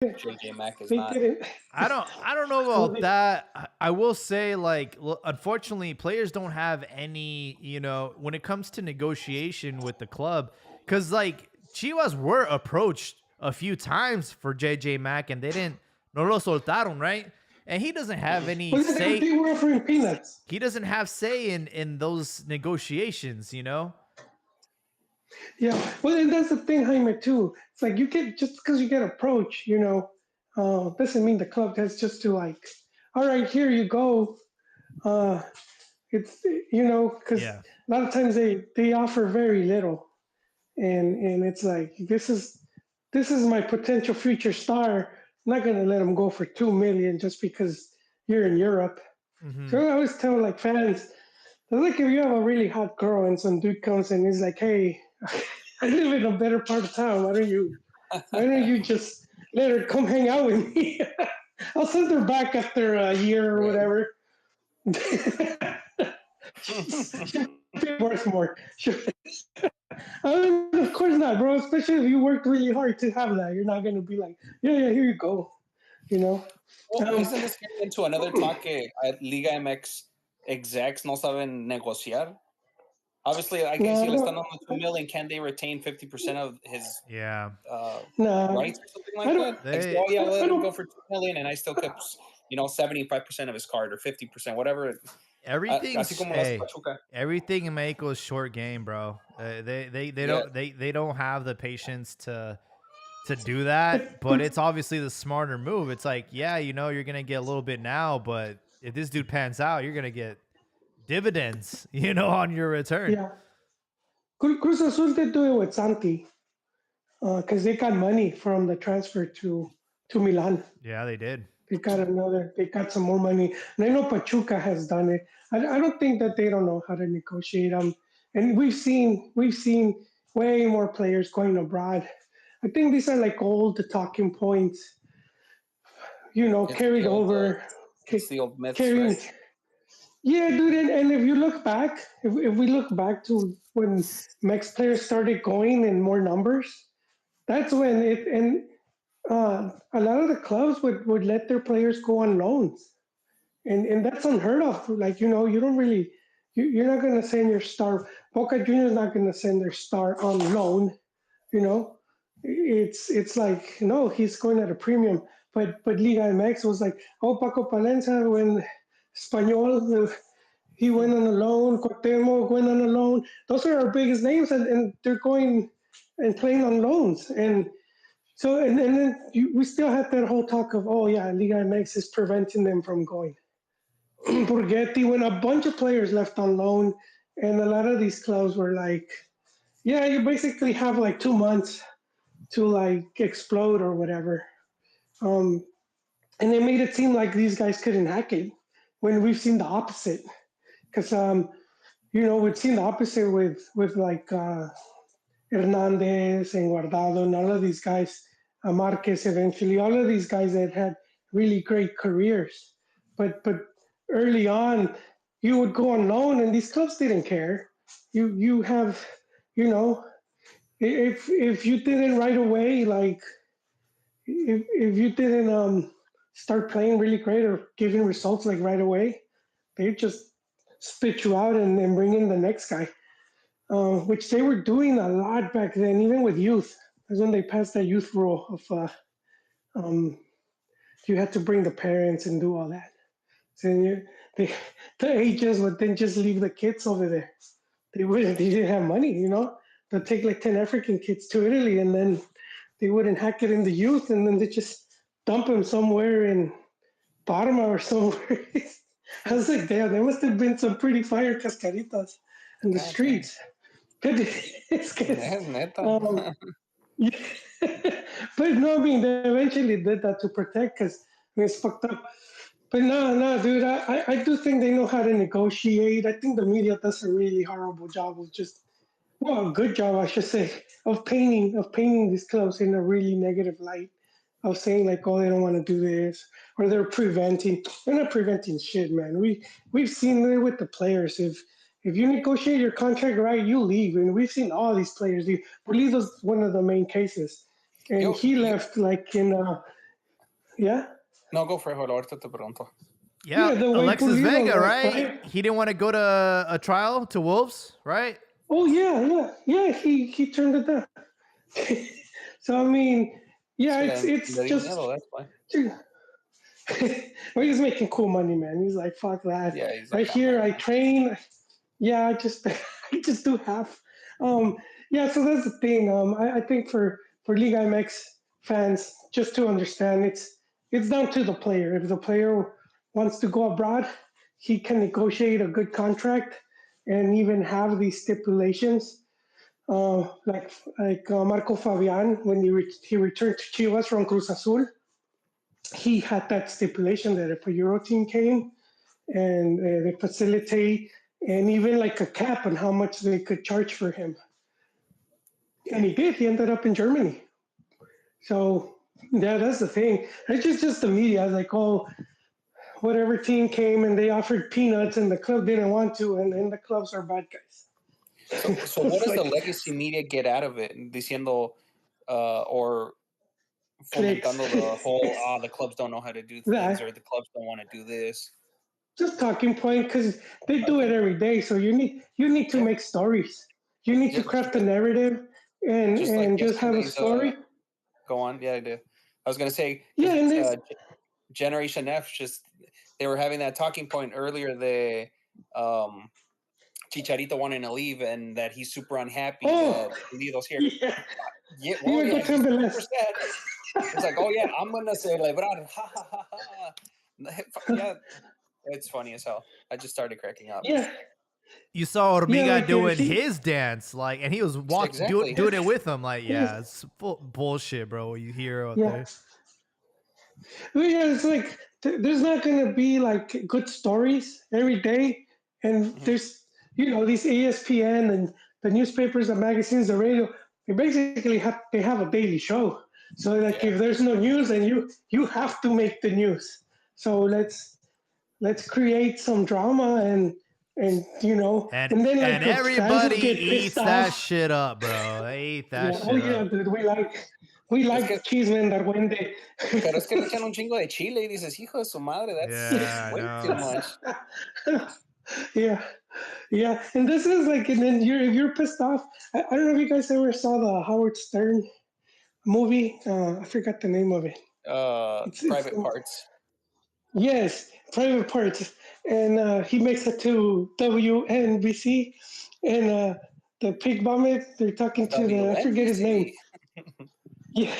JJ Mack is They not. didn't. I don't know Well, about that. I will say, like, unfortunately, players don't have any, when it comes to negotiation with the club, because like Chivas were approached a few times for JJ Mack, and they didn't no lo soltaron, right? And he doesn't have any well, they, say. they were offering peanuts. He doesn't have say in those negotiations. Yeah. Well, and that's the thing, Jaime, too. It's like you get just because you get approached, doesn't mean the club has just to like, all right, here you go. Uh, it's because Yeah. a lot of times they offer very little, and it's like this is my potential future star. I'm not gonna let him go for 2 million just because you're in Europe. Hmm. So I always tell like fans, like if you have a really hot girl and some dude comes and he's like, "Hey, I live in a better part of town. Why don't you just let her come hang out with me? I'll send her back after a year or Right. whatever. She'll be worth more. Of course not, bro. Especially if you worked really hard to have that, you're not gonna be like, yeah, yeah, here you go. You know. Well, Um, isn't this getting into another talk? Liga MX execs no saben negociar. Obviously, I guess no, si I le están dando don't. 2 million, can they retain 50% of his Yeah. uh, No, rights or something I like don't. that? Like, say, They oh yeah, I let him go don't. for 2 million, and I still kept 75% of his card or 50%, whatever. Así Everything's como lo hace hey, Pachuca. everything in Mexico is short game, bro. They Yeah, don't have the patience to do that, but But it's obviously the smarter move. It's like, yeah, you're gonna get a little bit now, but if this dude pans out, you're gonna get dividends, on your return. yeah, Cruz Azul did do it with Santi because they got money from the transfer to Milan. Yeah, they did. They got some more money. And I know Pachuca has done it. I don't think that they don't know how to negotiate. And we've seen way more players going abroad. I think these are like old talking points, it's the carried old over, it's the old myths, carrying. right? Yeah, dude. And if you look back, if we look back to when Mex players started going in more numbers, that's when it and a lot of the clubs would let their players go on loans, and that's unheard of. Like you don't really you're not going to send your star. Boca Juniors not going to send their star on loan. You know, it's like no, he's going at a premium. But Liga MX was like, oh, Paco Palencia when Espanol, he went on a loan. Cuauhtemoc went on a loan. Those are our biggest names, and they're going and playing on loans. And then we still had that whole talk of, oh yeah, Liga MX is preventing them from going. Borghetti, when a bunch of players left on loan, and a lot of these clubs were like, yeah, you basically have like 2 months to like explode or whatever. Um, and it made it seem like these guys couldn't hack it when we've seen the opposite. Because we've seen the opposite with like Hernandez and Guardado and all of these guys, Marquez eventually, all of these guys that had really great careers. But early on, you would go on loan, and these clubs didn't care. You have, you know, if you didn't right away, like if you didn't start playing really great or giving results like right away, they just spit you out and bring in the next guy, which they were doing a lot back then, even with youth. That's when they passed that youth rule of um, you had to bring the parents and do all that. So they, the agents would then just leave the kids over there. They didn't have money. They'd take like 10 African kids to Italy, and then they wouldn't hack it in the youth, and then they just dump them somewhere in Parma or somewhere. I was like, damn, there must have been some pretty fire cascaritas in the God damn, streets. It's good. es neta. Um, yeah. But no, I mean, they eventually did that to protect because it's fucked up. But no, no, dude, I do think they know how to negotiate. I think the media does a really horrible job of just, well, a good job, I should say, of painting these clubs in a really negative light. Of saying like, oh, they don't want to do this, or they're preventing. They're not preventing shit, man. We've seen it with the players. If you negotiate your contract right, you leave, and we've seen all these players leave. Pulido's one of the main cases, and Yo, he left like Yeah. No, go for it. Hold on, ahorita te pregunto. Yeah, the way Alexis Pulido Vega, left, right? He didn't want to go to a trial to Wolves, right? Oh yeah. He turned it down. So I mean, yeah, Le it's dio just miedo, that's why. well, he's making cool money, man. He's like, fuck that. Yeah, he's Right like, I'm here, not I gonna. train. Yeah, I just I just do half. Yeah, so that's the thing. I think for Liga MX fans, just to understand, it's down to the player. If the player wants to go abroad, he can negotiate a good contract and even have these stipulations. Like Marco Fabian, when he returned to Chivas from Cruz Azul, he had that stipulation that if a Euro team came and they facilitate and even like a cap on how much they could charge for him. And he did. He ended up in Germany. So yeah, that's the thing. It's just the media. Like, oh, whatever team came and they offered peanuts and the club didn't want to, and then the clubs are bad guys. So what does the legacy media get out of it? Diciendo or fomentando the whole the clubs don't know how to do things or the clubs don't want to do this. Just talking point because they do it every day. So you need to make stories. You need to craft a narrative and just have a story. Go on. Yeah, I do. I was gonna say Generation F they were having that talking point earlier. Chicharito wanting to leave and that he's super unhappy that Pulido's here. Yeah, well, yeah, he's super sad. It's like, oh yeah, I'm gonna celebrar. Ha ha ha ha. Yeah, it's funny as hell. I just started cracking up. Yeah. You saw Hormiga doing his dance, and he was doing it with him. Like, yeah, it's bullshit, bro. What you hear out there. Yeah, it's like there's not gonna be like good stories every day, and there's these ESPN and the newspapers, the magazines, the radio. They basically have a daily show. So like if there's no news, then you have to make the news. So let's create some drama and then like everybody eats that shit up, bro. They eat that shit up. Oh yeah, dude, we like Chisme and Argüende. Pero es que le echan un chingo de chile y dices, hijo de su madre, that's way too much. Yeah, and this is like, and then you're pissed off. I don't know if you guys ever saw the Howard Stern movie. I forgot the name of it. Private Parts. Yes, Private Parts, and he makes it to WNBC, and the pig vomit. They're talking to I forget his name. Yeah,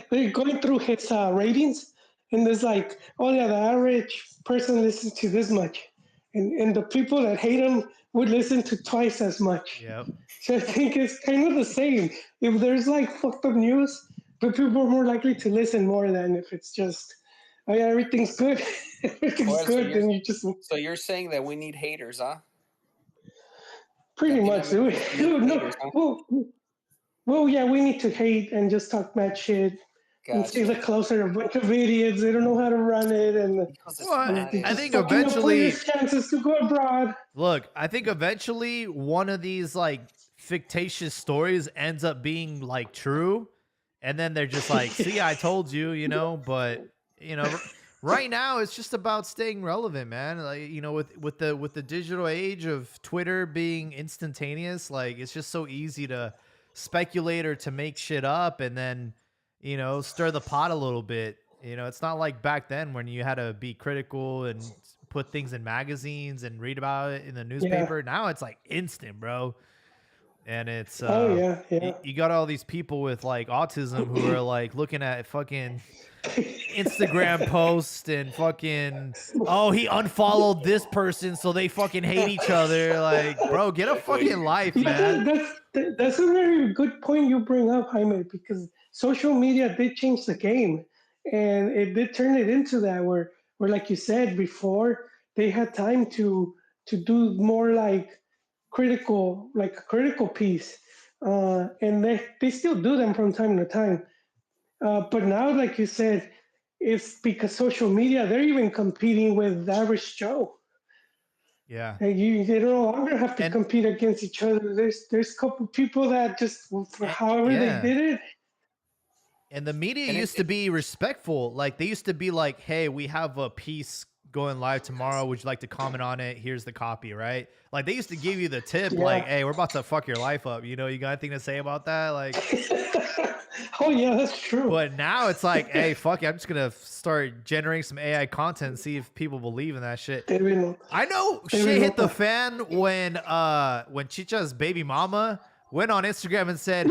they're going through his ratings, and there's like, oh yeah, the average person listens to this much, and the people that hate him would listen to twice as much. Yep. So I think it's kind of the same. If there's like fucked up news, but people are more likely to listen more than if it's just, oh yeah, everything's good. Everything's good, then you just. So you're saying that we need haters, huh? Pretty much. Well, yeah, we need to hate and just talk mad shit. Gotcha. And say the closer a bunch of idiots. They don't know how to run it, and I think eventually chances to go abroad. Look, I think eventually one of these like fictitious stories ends up being like true, and then they're just like, "See, I told you," But right now it's just about staying relevant, man. Like with the digital age of Twitter being instantaneous, like it's just so easy to speculate or to make shit up and then stir the pot a little bit. It's not like back then when you had to be critical and put things in magazines and read about it in the newspaper. Now it's like instant, bro. And it's you got all these people with like autism who are like looking at fucking Instagram posts and fucking, oh, he unfollowed this person so they fucking hate each other. Like, bro, get a fucking life, man. That's a very good point you bring up, Jaime, because social media did change the game, and it did turn it into that where like you said before, they had time to do more like a critical piece, and they still do them from time to time. But now, like you said, it's because social media, they're even competing with the average Joe. Yeah. They no longer have to compete against each other. There's a couple people that just, for however they did it. And the media And used to be respectful. Like they used to be like, hey, we have a piece going live tomorrow. Would you like to comment on it? Here's the copy, right? Like they used to give you the tip, like, hey, we're about to fuck your life up. You know, you got anything to say about that? Like, oh yeah, that's true. But now it's like, hey, fuck it, I'm just gonna start generating some AI content and see if people believe in that shit. I know shit hit the fan when Chicha's baby mama went on Instagram and said,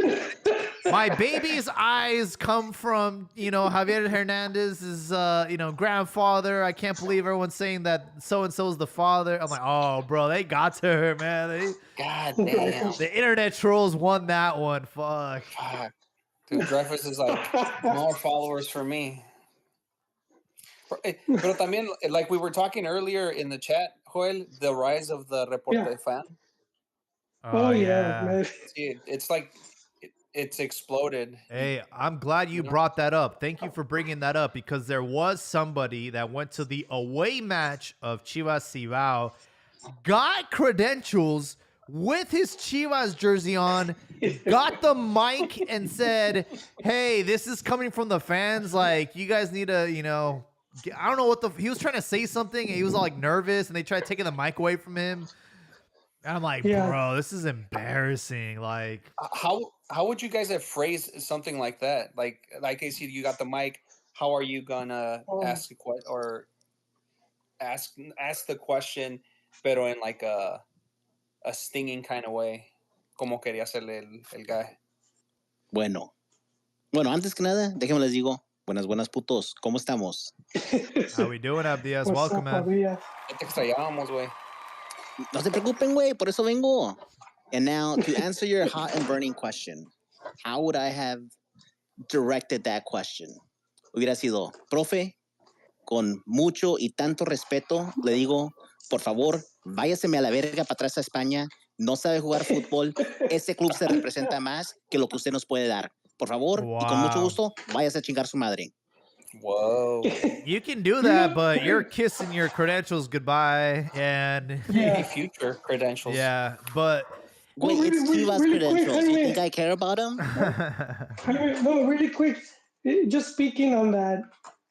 my baby's eyes come from, Javier Hernandez's, grandfather. I can't believe everyone's saying that so-and-so is the father. I'm like, oh, bro, they got to her, man. God damn. The internet trolls won that one. Fuck. Dude, Dreyfus is like, more followers for me. Pero también, like we were talking earlier in the chat, Joel, the rise of the Reporte fan. Oh yeah, man. It's like... It's exploded. Hey, I'm glad you brought that up. Thank you for bringing that up because there was somebody that went to the away match of Chivas Cibao, got credentials with his Chivas jersey on, got the mic and said, hey, this is coming from the fans. Like, you guys need to, I don't know what he was trying to say something. And he was all like nervous and they tried taking the mic away from him. And I'm like, bro, this is embarrassing. Like, how would you guys have phrased something like that? Like I see you got the mic. How are you gonna ask a question or ask the question, pero in like a stinging kind of way, como quería hacerle el guy? Bueno, antes que nada, déjenme les digo, buenas putos, ¿cómo estamos? How we doing, Abdias? Welcome, man. Te extrañábamos, güey. No se preocupen, güey, por eso vengo. And now, to answer your hot and burning question, how would I have directed that question? Hubiera sido, profe, con mucho y tanto respeto, le digo, por favor, váyaseme a la verga para atrás a España. No sabe jugar fútbol. Ese club se representa más que lo que usted nos puede dar. Por favor, y con mucho gusto, váyase a chingar su madre. Whoa. You can do that, but you're kissing your credentials goodbye and future credentials. Yeah, but wait, it's Chivas credentials. You think I care about them? No, really quick. Just speaking on that,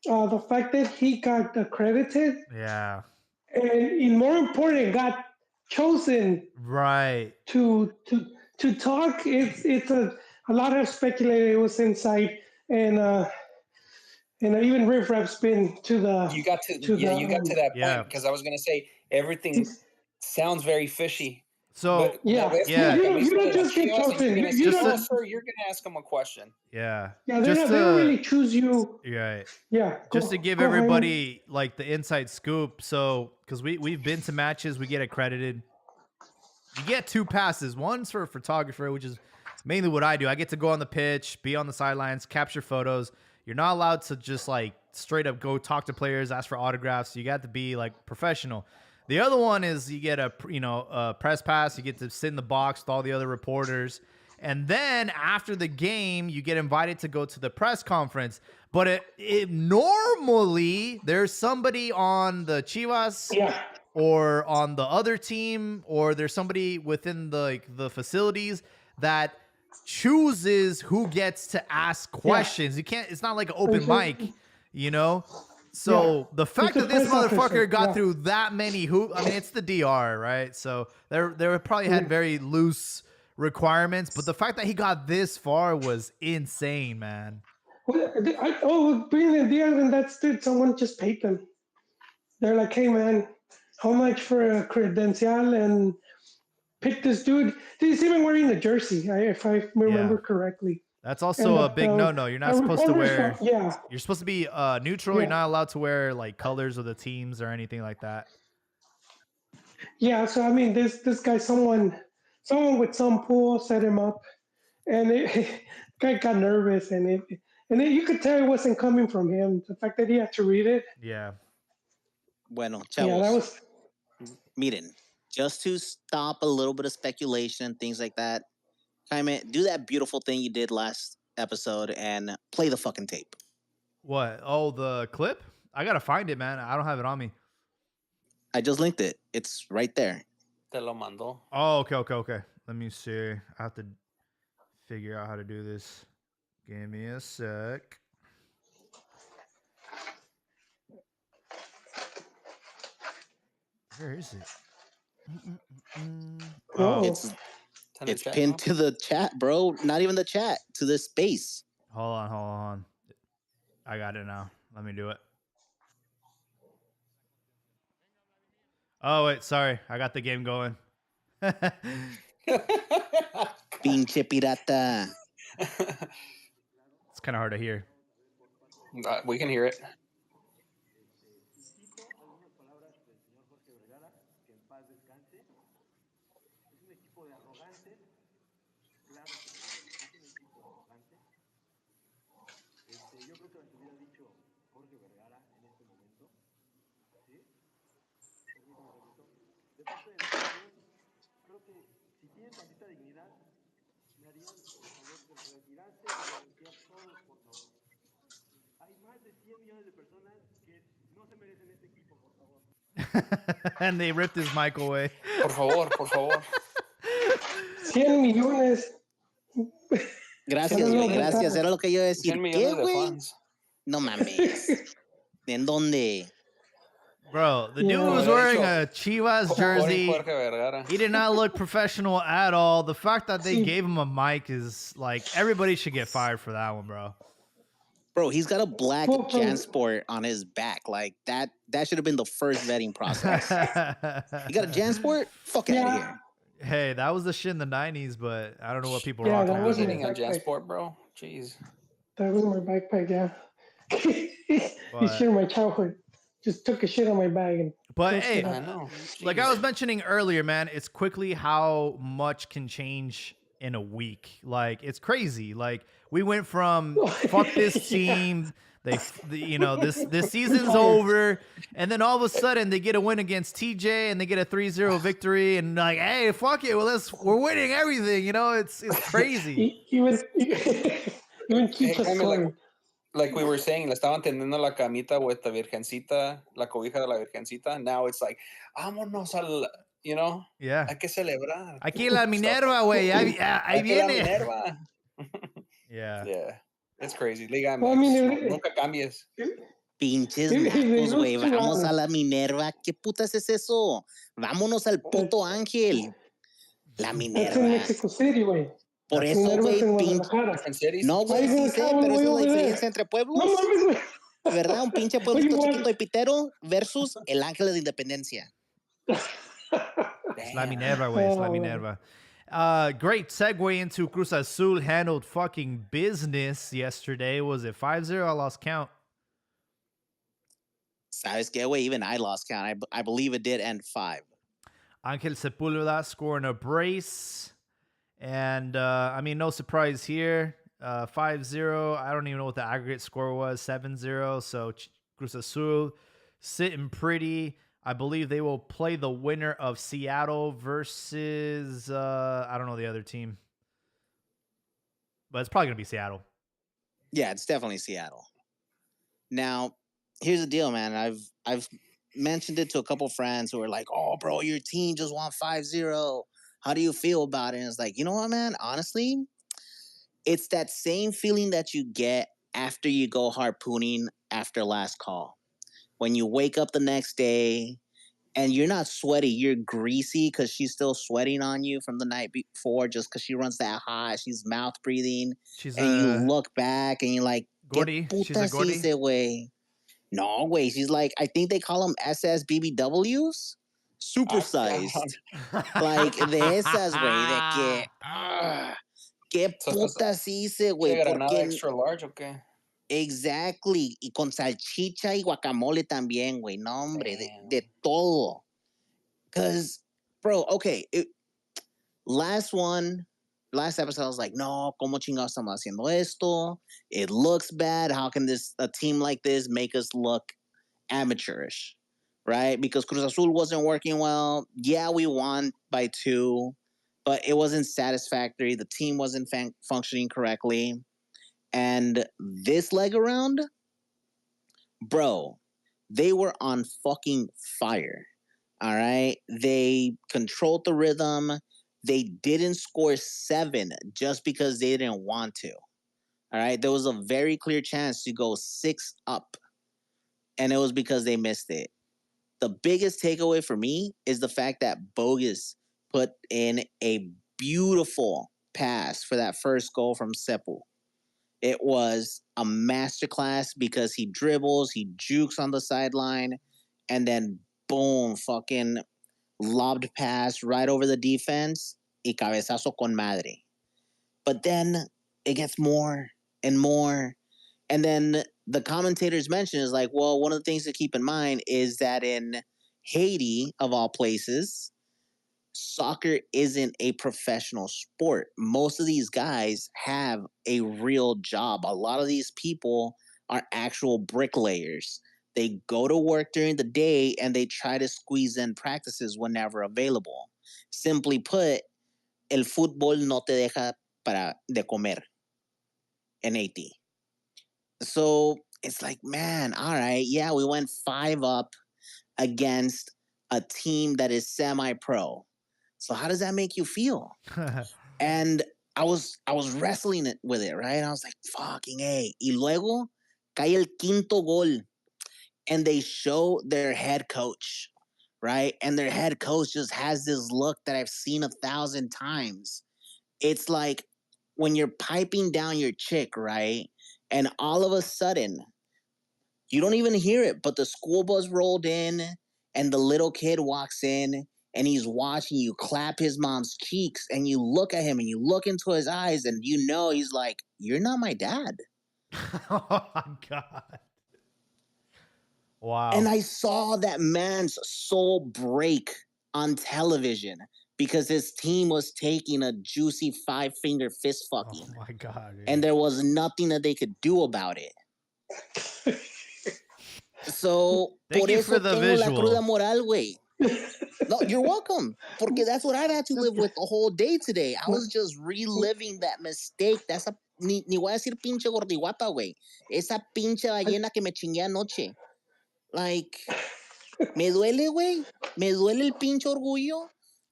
the fact that he got accredited, and more important, got chosen, right, to talk. It's a lot of speculated. It was inside and even Riff Rap's been to the. You got to that point because I was gonna say everything sounds very fishy. So you don't just get chosen. Sir, you're gonna ask him a question. Yeah. They don't really choose you. Right. Yeah. Just to give everybody like the inside scoop. So because we've been to matches, we get accredited. You get 2 passes. One's for a photographer, which is mainly what I do. I get to go on the pitch, be on the sidelines, capture photos. You're not allowed to just like straight up go talk to players, ask for autographs. You got to be like professional. The other one is you get a press pass. You get to sit in the box with all the other reporters. And then after the game, you get invited to go to the press conference. But normally there's somebody on the Chivas or on the other team, or there's somebody within the facilities that chooses who gets to ask questions. You can't. It's not like an open mic, So the fact that this motherfucker got through that many it's the DR, right? So they probably had very loose requirements, but the fact that he got this far was insane, man. Being in DR, and that's it. Someone just paid them. They're like, hey, man, how much for a credential? And pick this dude. He's even wearing a jersey, if I remember correctly. That's also a big no-no. You're not supposed to wear. You're supposed to be neutral. You're not allowed to wear like colors of the teams or anything like that. Yeah. So I mean, this guy, someone with some pull set him up, and guy got nervous, and you could tell it wasn't coming from him. The fact that he had to read it. Yeah. Bueno, chavos. Yeah, that was. Miren, just to stop a little bit of speculation and things like that, Jaime, do that beautiful thing you did last episode and play the fucking tape. What? Oh, the clip? I gotta find it, man. I don't have it on me. I just linked it. It's right there. Te lo mando. Oh, okay. Let me see. I have to figure out how to do this. Give me a sec. Where is it? Oh, It's pinned to the chat, bro. Not even the chat, to the space. Hold on. I got it now. Let me do it. Oh, wait, sorry. I got the game going. Pinche pirata. It's kind of hard to hear. We can hear it. And they ripped his mic away. Por favor. 100 millones. Gracias, güey. Gracias. Era lo que yo iba a decir. 100 millones de güey? fans. No mames. ¿En dónde? Bro, the dude was wearing a Chivas jersey. Jorge Vergara. He did not look professional at all. The fact that they gave him a mic is like, everybody should get fired for that one, bro. Bro, he's got a black JanSport on his back. Like, that should have been the first vetting process. You got a JanSport? Fuck out of here. Hey, that was the shit in the 90s, but I don't know what people Yeah, rock that was now. Getting a JanSport, bro. Jeez. That was my backpack, yeah. You shared my childhood. Just took a shit on my bag. But hey, I know. like I was mentioning earlier, man, it's quickly how much can change in a week. Like, it's crazy. Like, we went from fuck this team. This season's over, and then all of a sudden they get a win against TJ and they get a 3-0 victory, and like, hey, fuck it, we're winning everything. It's crazy. Even keep us going. Like we were saying, le estaban tendiendo la camita with the Virgencita, la cobija de la Virgencita. Now it's like, vámonos al, Yeah. hay que celebrar. Aquí la Minerva, güey. Ahí viene. La Minerva. Yeah. Yeah. It's crazy. Liga MX. Well, I mean, nunca cambies. Pinches nacos, güey. Vamos a la Minerva. ¿Qué putas es eso? Vámonos al puto Ángel. La Minerva. That's in Mexico City, güey. Por eso, güey, No, güey, sí sé, pero esa es la diferencia entre pueblos. No mames, güey. ¿Verdad? Un pinche pueblito chiquito y pitero versus el Ángel de Independencia. Es la Minerva, güey. Es la Minerva. Great segue into Cruz Azul handled fucking business yesterday. Was it 5-0? I lost count. ¿Sabes qué, güey? Even I lost count. I believe it did end 5. Ángel Sepúlveda scoring a brace. And, no surprise here. 5-0. I don't even know what the aggregate score was. 7-0. So Cruz Azul sitting pretty. I believe they will play the winner of Seattle versus, I don't know the other team. But it's probably going to be Seattle. Yeah, it's definitely Seattle. Now, here's the deal, man. I've mentioned it to a couple friends who are like, oh, bro, your team just won 5-0. How do you feel about it? And it's like, you know what, man? Honestly, it's that same feeling that you get after you go harpooning after last call. When you wake up the next day and you're not sweaty, you're greasy because she's still sweating on you from the night before just because she runs that hot. She's mouth breathing. You look back and you're like, Gordy. She's a Gordy. Way. No, way. She's like, I think they call them SSBBWs. Supersized. Like, de esas, güey, de que... ¿Qué putas hice, güey? ¿Granada extra large o qué? Exactly. Y con salchicha y guacamole también, güey. No, hombre, de todo. Because, bro, okay, last episode, I was like, no, ¿cómo chingados estamos haciendo esto? It looks bad. How can a team like this make us look amateurish? Right? Because Cruz Azul wasn't working well. Yeah, we won by 2, but it wasn't satisfactory. The team wasn't functioning correctly. And this leg around, bro, they were on fucking fire. All right? They controlled the rhythm. They didn't score 7 just because they didn't want to. All right. There was a very clear chance to go 6 up, and it was because they missed it. The biggest takeaway for me is the fact that Bogus put in a beautiful pass for that first goal from Seppu. It was a masterclass because he dribbles, he jukes on the sideline, and then boom, fucking lobbed pass right over the defense y cabezazo con madre. But then it gets more and more. And then the commentators mention is like, well, one of the things to keep in mind is that in Haiti, of all places, soccer isn't a professional sport. Most of these guys have a real job. A lot of these people are actual bricklayers. They go to work during the day and they try to squeeze in practices whenever available. Simply put, el fútbol no te deja para de comer en Haiti. So it's like, man, all right, yeah, we went 5 up against a team that is semi-pro. So how does that make you feel? And I was wrestling it with it, right? I was like, fucking A. Y luego cae el quinto gol. And they show their head coach, right? And their head coach just has this look that I've seen 1,000 times. It's like when you're piping down your chick, right? And all of a sudden, you don't even hear it, but the school bus rolled in and the little kid walks in and he's watching you clap his mom's cheeks and you look at him and you look into his eyes and you know he's like, you're not my dad. Oh my God. Wow. And I saw that man's soul break on television because his team was taking a juicy 5-finger fist fucking. Oh my God. Dude. And there was nothing that they could do about it. So, Thank por you eso for the tengo visual. la cruda moral, güey. No, you're welcome. Porque that's what I've had to live with the whole day today. I was just reliving that mistake. That's a, ni voy a decir pinche gordiguapa, güey. Esa pinche ballena que me chingué anoche. Like, me duele, güey. Me duele el pinche orgullo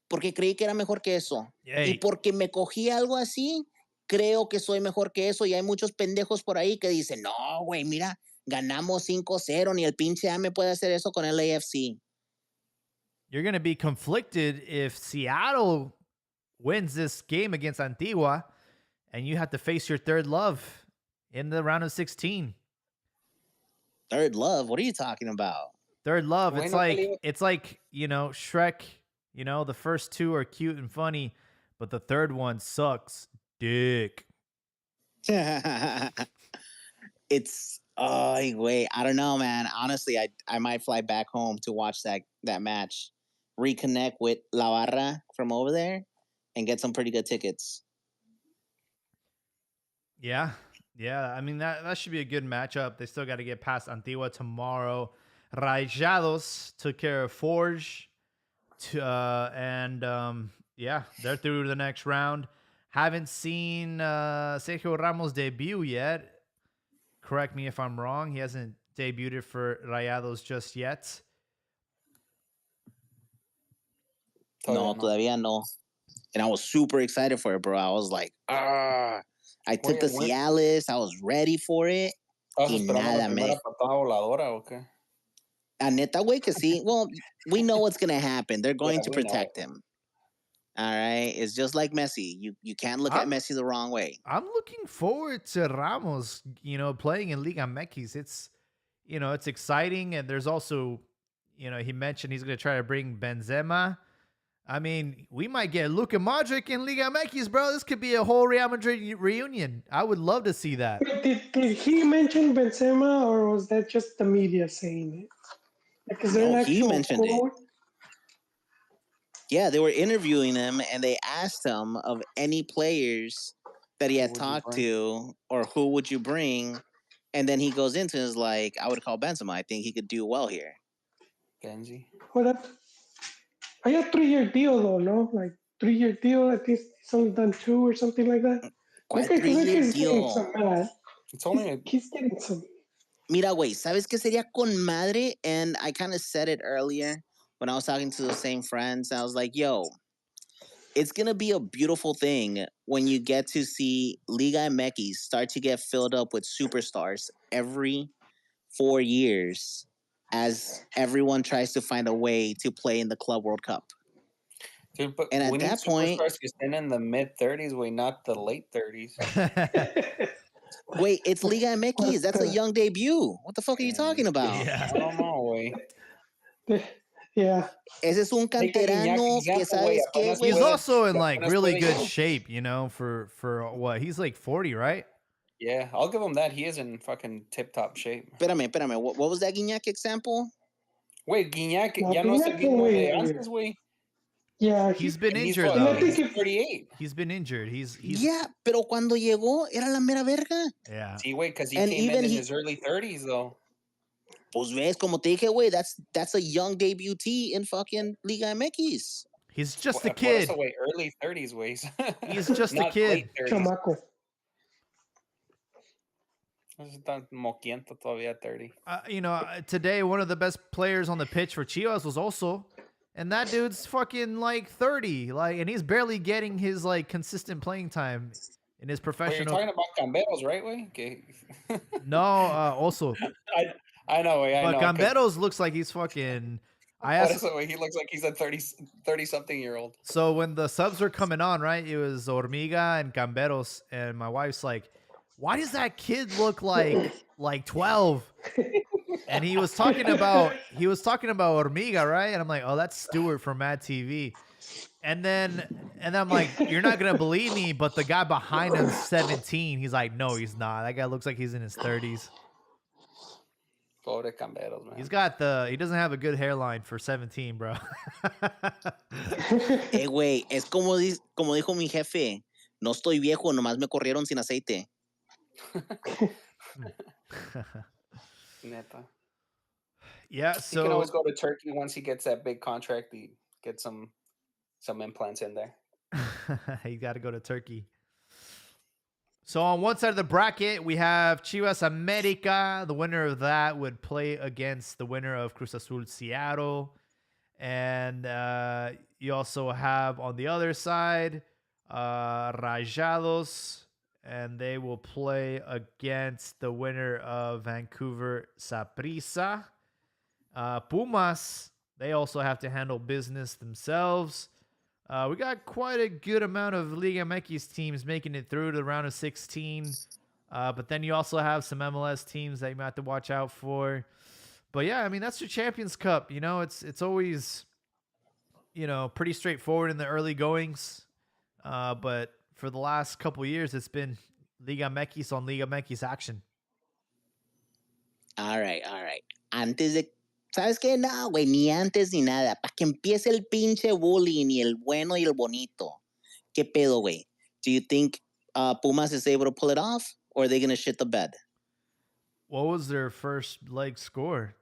porque creí que era mejor que eso. Hey. Y porque me cogí algo así, creo que soy mejor que eso. Y hay muchos pendejos por ahí que dicen, no, güey, mira, ganamos 5-0, ni el pinche A me puede hacer eso con el AFC. You're going to be conflicted if Seattle wins this game against Antigua and you have to face your third love in the round of 16. Third love? What are you talking about? Third love. It's like, you know, Shrek, you know, the first 2 are cute and funny, but the third one sucks dick. It's, oh, wait, I don't know, man. Honestly, I might fly back home to watch that match, reconnect with La Barra from over there, and get some pretty good tickets. Yeah. Yeah. I mean, that should be a good matchup. They still got to get past Antigua tomorrow. Rayados took care of Forge. Yeah, they're through to the next round. Haven't seen Sergio Ramos debut yet. Correct me if I'm wrong. He hasn't debuted for Rayados just yet. No, todavía no. And I was super excited for it, bro. I was like, I took the Cialis. I was ready for it. Y nada, me. Neta, güey, que sí. Well, we know what's going to happen. They're going to protect him. All right? It's just like Messi. You can't look at Messi the wrong way. I'm looking forward to Ramos, you know, playing in Liga MX. It's, you know, it's exciting. And there's also, you know, he mentioned he's going to try to bring Benzema. I mean, we might get Luka Modric in Liga MX, bro. This could be a whole Real Madrid reunion. I would love to see that. Did he mention Benzema, or was that just the media saying it? Like, is there an actual he mentioned quote? it. Yeah, they were interviewing him, and they asked him of any players that he had talked to, or who would you bring? And then he goes into it, is like, I would call Benzema. I think he could do well here. Benji. What? I got 3-year deal though, no? Like 3-year deal. I think he's only done 2 or something like that. Like 3-year deal. It's only he's getting some. Mira, güey, ¿sabes qué sería con madre? And I kind of said it earlier when I was talking to the same friends. I was like, yo, it's gonna be a beautiful thing when you get to see Liga MX start to get filled up with superstars every 4 years as everyone tries to find a way to play in the Club World Cup. Dude, but And we at need that point, superstars to stand in the mid-30s, we not the late 30s. wait, it's Liga MX. That's a young debut. What the fuck are you talking about? Yeah. I don't know, güey. Yeah. Ese es un Take a Guiñac canterano que example, sabes güey. qué, Apenas He's güey. also in like apenas really puede- good shape, you know, for what? He's like 40, right? Yeah, I'll give him that. He is in fucking tip-top shape. Espérame. What was that Guiñac example? Wait, Guiñac No, ya no es el Guiñac, mismo de güey. antes, güey. Yeah. He's been And injured and I though. think He's if- 38. He's been injured. He's Yeah, pero cuando llegó era la mera verga. yeah. See, wait, because he And came even in he- his early 30s, though. Pues ves, como te dije, güey, that's a young debutee in fucking Liga MX. He's just a Por kid. eso, güey, early 30s, güey. He's just a Not kid. late 30s. Chamaco. Está moquiento todavía 30. You know, today one of the best players on the pitch for Chivas was also, and that dude's fucking like 30, like, and he's barely getting his like consistent playing time in his Wait, you're professional. talking about Camberos, right, güey? Okay. No, also, I know, güey. I but know. 'cause Camberos looks like he's fucking. I por asked. eso, güey, he looks like he's a 30-something-year-old. So when the subs were coming on, right, it was Hormiga and Camberos, and my wife's like, "Why does that kid look like 12?" And he was talking about Hormiga, right? And I'm like, "Oh, that's Stewart from Mad TV." And then I'm like, "You're not gonna believe me, but the guy behind him's 17." He's like, "No, he's not. That guy looks like he's in his 30s." Pobre Camberos, man. He doesn't have a good hairline for 17, bro. Güey, es como dijo mi jefe, no estoy viejo, nomás me corrieron sin aceite. Neta. Yeah, He can always so go to Turkey once he gets that big contract. He get some implants in there. you got to go to Turkey. So on one side of the bracket, we have Chivas America. The winner of that would play against the winner of Cruz Azul Seattle. And you also have on the other side, Rajados. And they will play against the winner of Vancouver Saprissa. Pumas, they also have to handle business themselves. We got quite a good amount of Liga MX teams making it through to the round of 16. But then you also have some MLS teams that you might have to watch out for. But yeah, I mean, that's your Champions Cup. You know, it's always, you know, pretty straightforward in the early goings. But for the last couple of years, it's been Liga MX on Liga MX action. All right. Antes de... ¿Sabes qué? No, güey, ni antes ni nada. Para que empiece el pinche bullying y el bueno y el bonito. ¿Qué pedo, güey? Do you think Pumas is able to pull it off? Or are they going to shit the bed? What was their first leg score?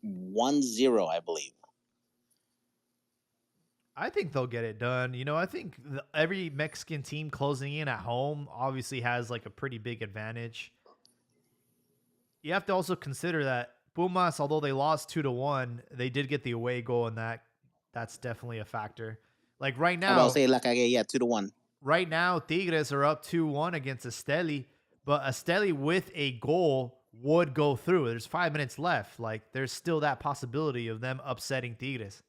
1-0, I believe. I think they'll get it done. You know, I think every Mexican team closing in at home obviously has like a pretty big advantage. You have to also consider that Pumas, although they lost 2-1, they did get the away goal, and that's definitely a factor. Like right now, I'll say la cagué, yeah, 2-1. Right now, Tigres are up 2-1 against Esteli, but Esteli with a goal would go through. There's 5 minutes left. Like there's still that possibility of them upsetting Tigres.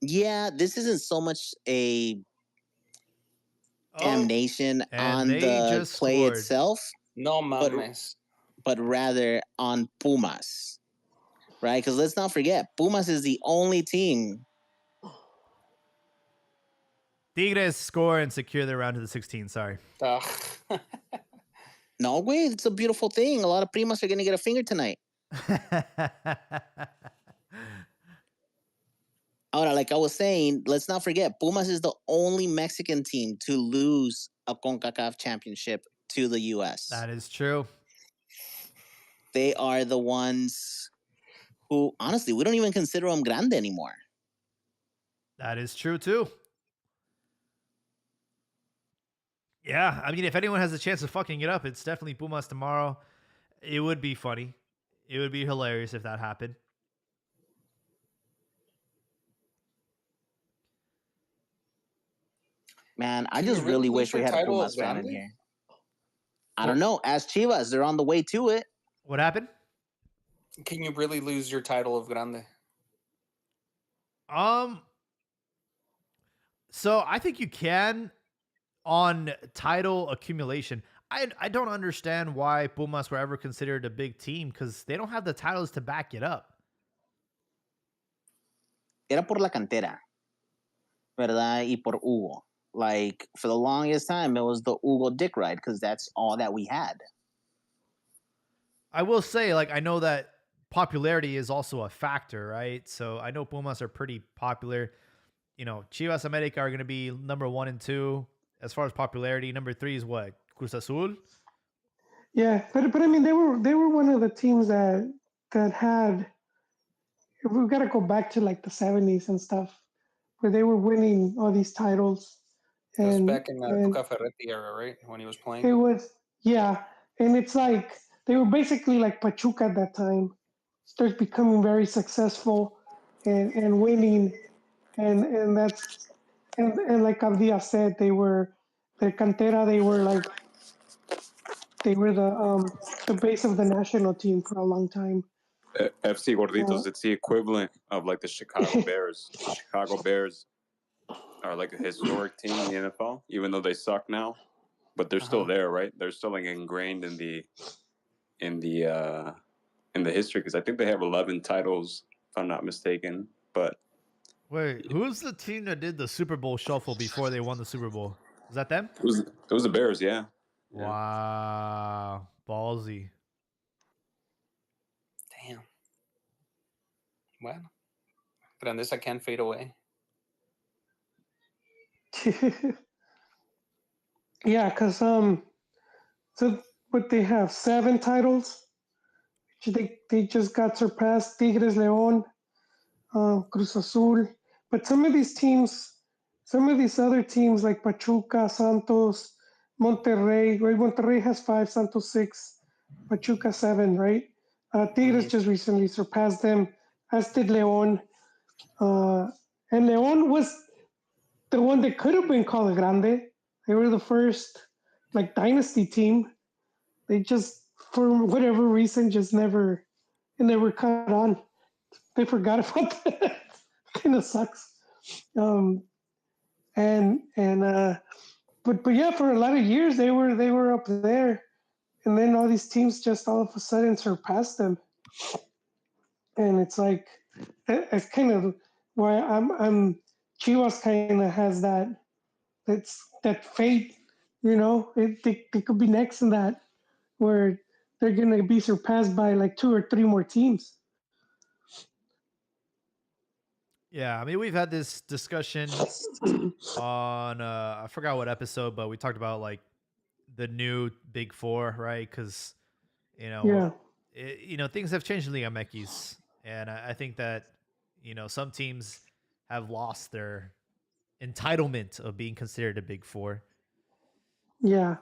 Yeah, this isn't so much a damnation on the play scored. itself. No mames. But rather on Pumas, right? Because let's not forget, Pumas is the only team. Tigres score and secure their round to the 16. Sorry. No, wait, it's a beautiful thing. A lot of Primas are going to get a finger tonight. Ahora, like I was saying, let's not forget, Pumas is the only Mexican team to lose a Concacaf Championship to the U.S. That is true. They are the ones who, honestly, we don't even consider them grande anymore. That is true, too. Yeah, I mean, if anyone has a chance of fucking it up, it's definitely Pumas tomorrow. It would be funny. It would be hilarious if that happened. Man, I just really wish we had a Pumas fan in here. I don't know. Ask Chivas. They're on the way to it. What happened? Can you really lose your title of Grande? So I think you can on title accumulation. I don't understand why Pumas were ever considered a big team because they don't have the titles to back it up. Era por la cantera, ¿verdad? Y por Hugo. Like, for the longest time, it was the Hugo dick ride because that's all that we had. I will say, like, I know that popularity is also a factor, right? So I know Pumas are pretty popular. You know, Chivas America are going to be number 1 and 2 as far as popularity. Number 3 is what? Cruz Azul? Yeah, but I mean they were one of the teams that had, we've got to go back to like the 70s and stuff where they were winning all these titles. It was back in the Tuca Ferretti era, right? When he was playing. It was, yeah. And it's like they were basically like Pachuca at that time. Starts becoming very successful and winning. And that's and like Abdia said, they were the cantera, they were the base of the national team for a long time. FC Gorditos, it's the equivalent of like the Chicago Bears. The Chicago Bears are like a historic team in the NFL, even though they suck now, but they're still there, right? They're still like ingrained in the history because I think they have 11 titles, if I'm not mistaken. But wait, who's the team that did the Super Bowl shuffle before they won the Super Bowl? Was that them? It was the Bears, yeah. Wow, ballsy. Damn. Well, Grandeza can't fade away. Yeah, because so what they have 7 titles. They just got surpassed Tigres, León, Cruz Azul. But some of these other teams like Pachuca, Santos, Monterrey, right? Monterrey has 5, Santos 6, Pachuca 7, right? Tigres just recently surpassed them, as did León. And León was the one that could have been called a Grande. They were the first like dynasty team. They just, for whatever reason, just never caught on. They forgot about that. Kind of sucks. But yeah, for a lot of years they were up there, and then all these teams just all of a sudden surpassed them. And it's like it's kind of why I'm Chivas kind of has that fate, you know. They could be next in that, where they're gonna be surpassed by like 2 or 3 more teams. Yeah, I mean, we've had this discussion on I forgot what episode, but we talked about like the new Big Four, right? Because things have changed in Liga MX, and I think that some teams have lost their entitlement of being considered a Big Four. Yeah,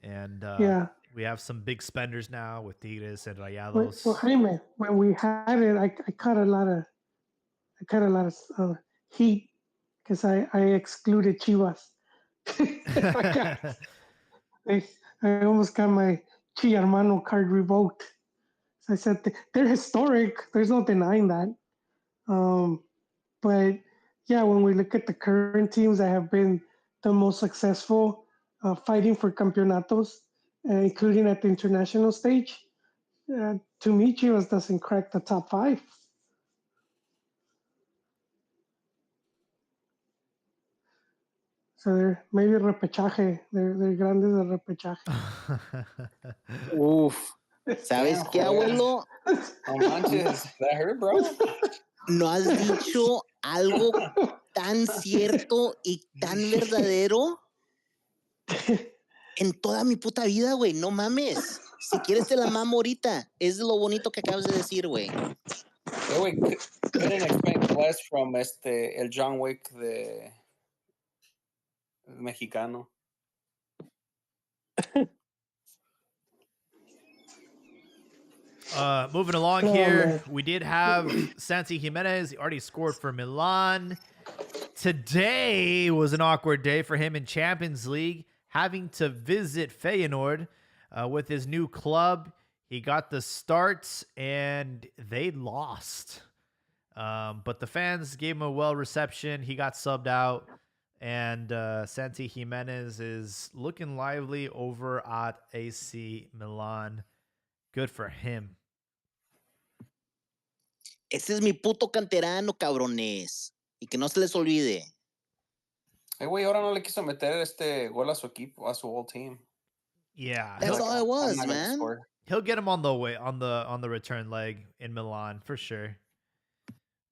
and we have some big spenders now with Tigres and Rayados. Well, Jaime, when we had it, I caught a lot of heat because I excluded Chivas. I almost got my Chi Hermano card revoked. So I said they're historic. There's no denying that. But yeah, when we look at the current teams that have been the most successful, fighting for campeonatos, including at the international stage, to me, Chivas doesn't crack the top 5. So they're maybe repechaje. They're grandes de repechaje. Uf. ¿Sabes qué, abuelo? No manches, that hurt, bro. No has dicho algo tan cierto y tan verdadero en toda mi puta vida, güey. No mames. Si quieres te la mamo ahorita. Es lo bonito que acabas de decir, güey. Güey, couldn't expect less from el John Wick de mexicano. Moving along here, we did have Santi Jimenez. He already scored for Milan. today was an awkward day for him in Champions League, having to visit Feyenoord with his new club. He got the starts and they lost. But the fans gave him a well reception. He got subbed out. And Santi Jimenez is looking lively over at AC Milan. Good for him. Ese es mi puto canterano, cabrones. Y que no se les olvide. Güey, ahora no le quiso meter gol a su equipo, a su whole team. Yeah, That's all it was, man. He'll get him on the way on the return leg in Milan for sure.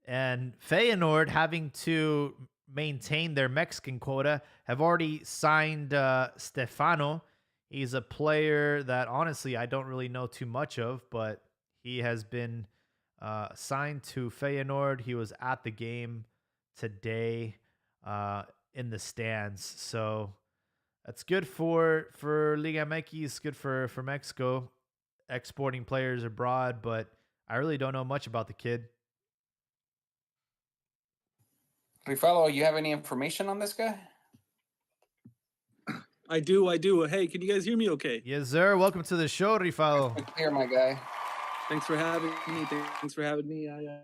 And Feyenoord, having to maintain their Mexican quota, have already signed Stefano. He's a player that honestly I don't really know too much of, but he has been signed to Feyenoord. He was at the game today in the stands, so that's good for Liga MX. Good for Mexico exporting players abroad, but I really don't know much about the kid. Rifalo, you have any information on this guy? I do. Hey, can you guys hear me okay? Yes, sir. Welcome to the show, Rifalo. Here, my guy. Thanks for having me. I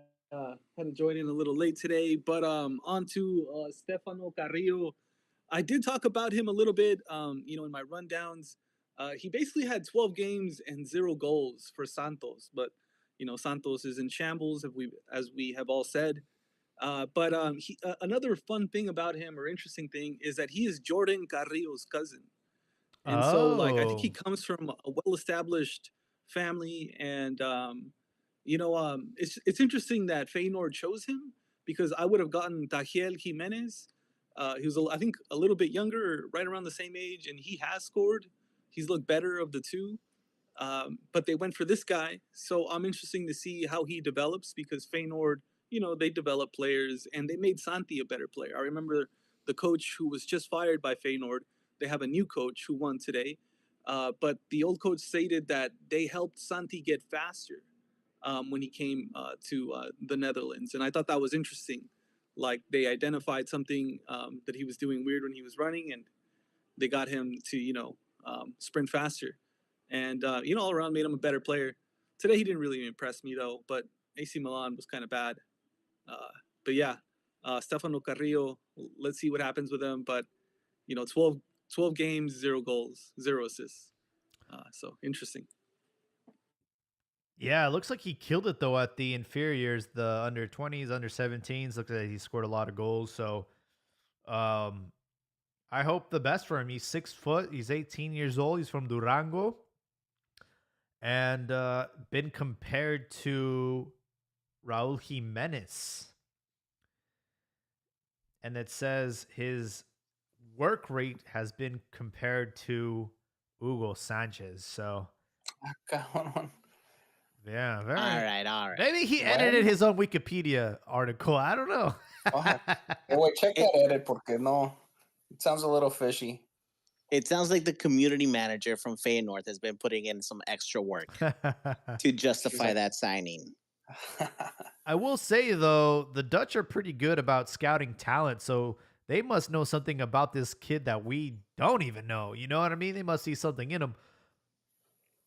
had to join in a little late today, but on to Stefano Carrillo. I did talk about him a little bit, in my rundowns. He basically had 12 games and 0 goals for Santos, but Santos is in shambles, as we have all said. But another fun thing about him, or interesting thing, is that he is Jordan Carrillo's cousin, and so I think he comes from a well-established family, and it's interesting that Feyenoord chose him, because I would have gotten Tahiel Jimenez. He was, I think, a little bit younger, right around the same age, and he has scored. He's looked better of the two, but they went for this guy. So I'm interested to see how he develops, because Feyenoord, they develop players, and they made Santi a better player. I remember the coach who was just fired by Feyenoord. They have a new coach who won today, but the old coach stated that they helped Santi get faster when he came to the Netherlands, and I thought that was interesting. Like, they identified something that he was doing weird when he was running, and they got him to sprint faster, and all around made him a better player. Today he didn't really impress me though, but AC Milan was kind of bad. But yeah, Stefano Carrillo, let's see what happens with him. But 12 games, 0 goals, 0 assists. So interesting. Yeah, it looks like he killed it though at the inferiors, the under 20s, under 17s. Looks like he scored a lot of goals. So I hope the best for him. He's 6 foot. He's 18 years old. He's from Durango. And been compared to Raul Jimenez. And it says his work rate has been compared to Hugo Sanchez. So, yeah, very. All right. Maybe he edited his own Wikipedia article. I don't know. Wait, check that edit, porque no, it sounds a little fishy. It sounds like the community manager from Feyenoord has been putting in some extra work to justify that signing. I will say, though, the Dutch are pretty good about scouting talent, so they must know something about this kid that we don't even know. You know what I mean? They must see something in him.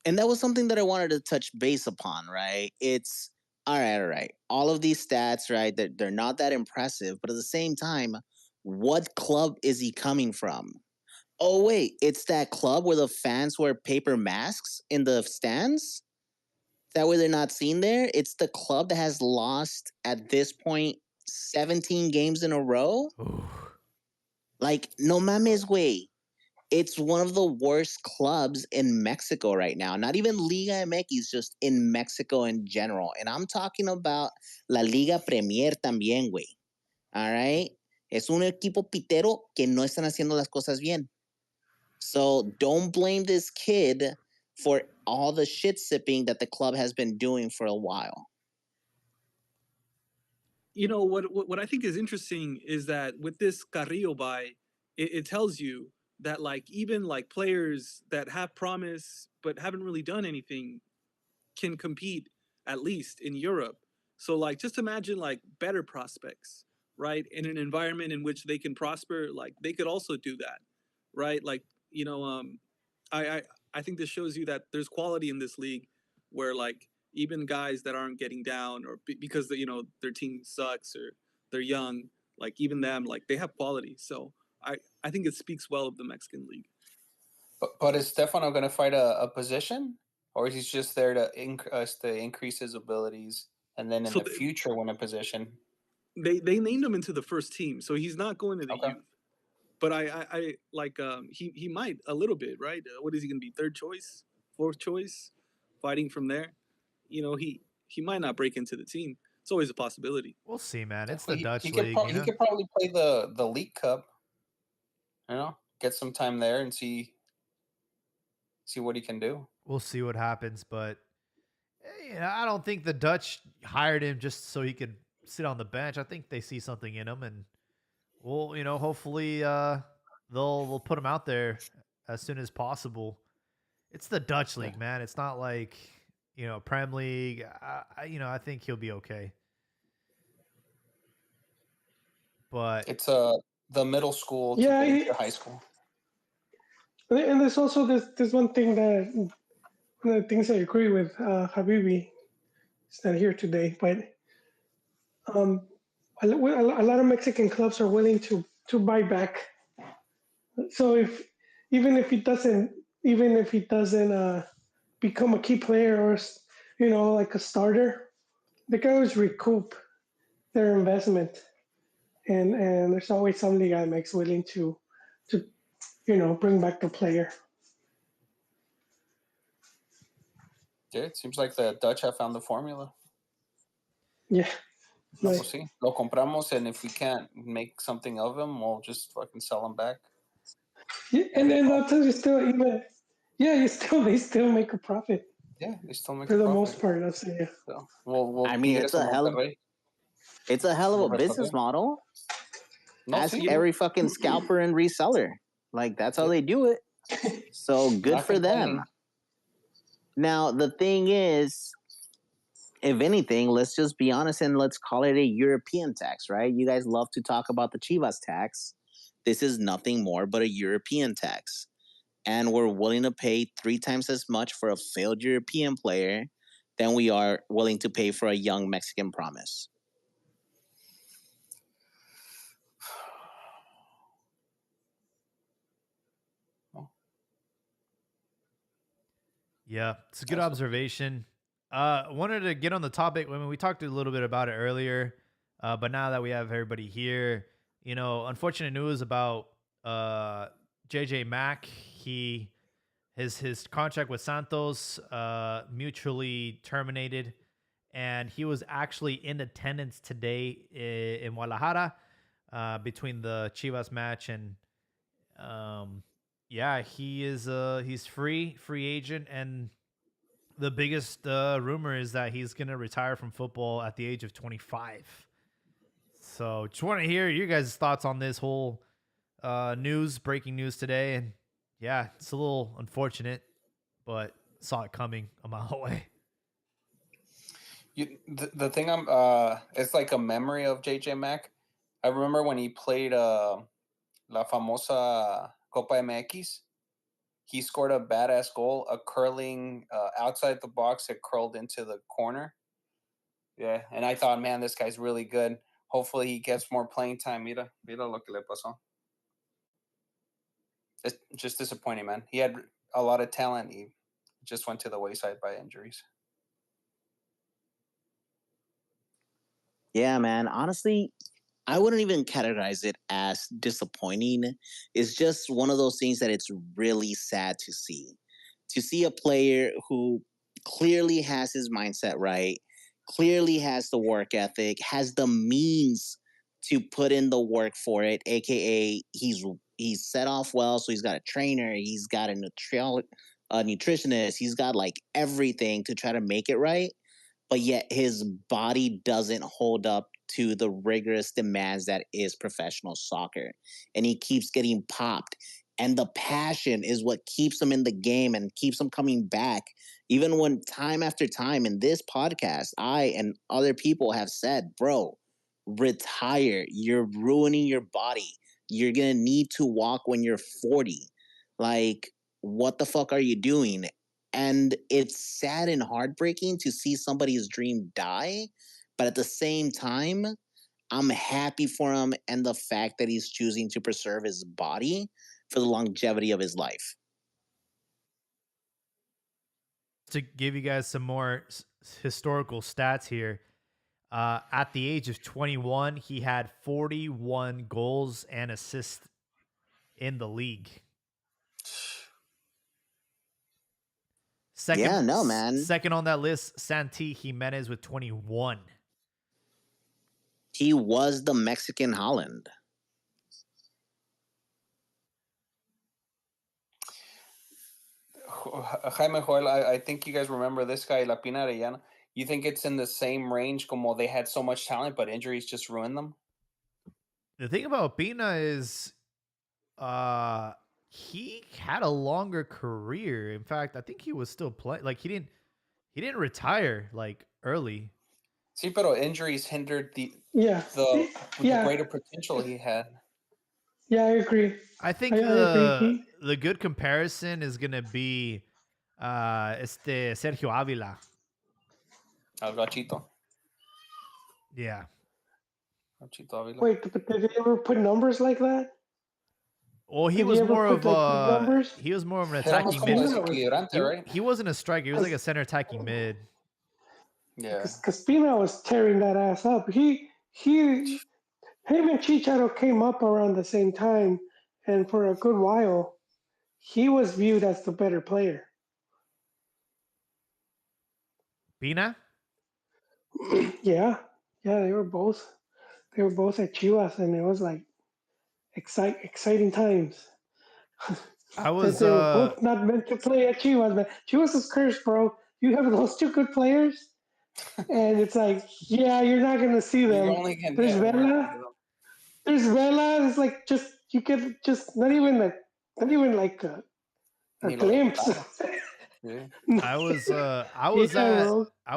And that was something that I wanted to touch base upon, right? It's all right. All of these stats, right? They're not that impressive, but at the same time, what club is he coming from? Oh, wait, it's that club where the fans wear paper masks in the stands? That way they're not seen there? It's the club that has lost, at this point, 17 games in a row? Ooh. Like, no mames, güey. It's one of the worst clubs in Mexico right now. Not even Liga MX, just in Mexico in general. And I'm talking about La Liga Premier también, güey. All right? Es un equipo pitero que no están haciendo las cosas bien. So don't blame this kid for all the shit sipping that the club has been doing for a while. What I think is interesting is that with this Carrillo buy, it tells you that, like, even like players that have promise but haven't really done anything can compete, at least in Europe. So, like, just imagine like better prospects right? In an environment in which they can prosper, like they could also do that, right? Like, I, I I think this shows you that there's quality in this league, where like even guys that aren't getting down or because their team sucks or they're young, like even them, like they have quality. So I think it speaks well of the Mexican league. But is Stefano going to fight a position, or is he just there to increase his abilities, and then in the future win a position? They named him into the first team, so he's not going to the Okay. youth. But I like he might a little bit, right? What is he going to be? Third choice, fourth choice, fighting from there. He might not break into the team. It's always a possibility. We'll see, man. It's Well, the Dutch he league. he could probably play the League Cup. Get some time there and see what he can do. We'll see what happens, but I don't think the Dutch hired him just so he could sit on the bench. I think they see something in him, and we'll, hopefully they'll put him out there as soon as possible. It's the Dutch league, man. It's not like Prem League. I think he'll be okay. But it's the middle school to high school. And there's also this one thing that one of the things I agree with Habibi. He's not here today, but a lot of Mexican clubs are willing to buy back. So even if he doesn't become a key player or like a starter, they can always recoup their investment, and there's always some Liga MX willing to bring back the player. Yeah, it seems like the Dutch have found the formula. Yeah. We'll see. Lo compramos, and if we can't make something of him, we'll just fucking sell him back. Yeah, and then they still make a profit. Yeah, they still make for the most part. I'd say. So we'll I mean, it's a hell of a business model. Ask every fucking scalper and reseller. Like that's how they do it. So good for them. Now the thing is, if anything, let's just be honest and let's call it a European tax, right? You guys love to talk about the Chivas tax. This is nothing more but a European tax. And we're willing to pay 3 times as much for a failed European player than we are willing to pay for a young Mexican promise. Yeah, it's a good observation. Wanted to get on the topic. I mean, we talked a little bit about it earlier, but now that we have everybody here, unfortunate news about JJ Mack. His contract with Santos mutually terminated, and he was actually in attendance today in Guadalajara between the Chivas match, and he's free agent, and the biggest rumor is that he's gonna retire from football at the age of 25. So just want to hear you guys' thoughts on this whole breaking news today. And yeah, it's a little unfortunate, but saw it coming a mile away. The thing it's like a memory of JJ Mack. I remember when he played La Famosa Copa MX, he scored a badass goal, a curling outside the box that curled into the corner. Yeah, and I thought, man, this guy's really good. Hopefully he gets more playing time. Mira lo que le pasó. It's just disappointing, man. He had a lot of talent. He just went to the wayside by injuries. Yeah, man. Honestly, I wouldn't even categorize it as disappointing. It's just one of those things that it's really sad to see. To see a player who clearly has his mindset right, clearly has the work ethic, has the means to put in the work for it, aka he's set off well, so he's got a trainer, he's got a nutritionist, he's got like everything to try to make it right, but yet his body doesn't hold up to the rigorous demands that is professional soccer, and he keeps getting popped. And the passion is what keeps him in the game and keeps him coming back. Even when time after time in this podcast, I and other people have said, bro, retire. You're ruining your body. You're gonna need to walk when you're 40. Like, what the fuck are you doing? And it's sad and heartbreaking to see somebody's dream die, but at the same time, I'm happy for him and the fact that he's choosing to preserve his body for the longevity of his life. To give you guys some more historical stats here, at the age of 21, he had 41 goals and assists in the league. Yeah, no, man. Second on that list, Santi Jimenez with 21. He was the Mexican Holland. Jaime Joel, I think you guys remember this guy, La Pina Arellana. You think it's in the same range, como they had so much talent, but injuries just ruined them? The thing about Pina is he had a longer career. In fact, I think he was still playing. Like, he didn't retire like early. Sí, pero injuries hindered the greater potential he had. Yeah, I agree. I think I agree. the good comparison is gonna be Sergio Avila. El Gachito. Yeah. Gachito Avila. Wait, but did they ever put numbers like that? Well, he Did was he ever more put, of numbers? he was more of an Éramos attacking como mid. desequilibrante, right? He wasn't a striker. He was like a center attacking mid. Yeah. Because Pina was tearing that ass up. Him and Chicharo came up around the same time, and for a good while, he was viewed as the better player. Pina? Yeah, they were both at Chivas, and it was like exciting times. I was they were both not meant to play at Chivas, but Chivas is cursed, bro. You have those two good players, and it's like, yeah, you're not gonna see them. There's Vela. It's like you get not even like a glimpse. Yeah. I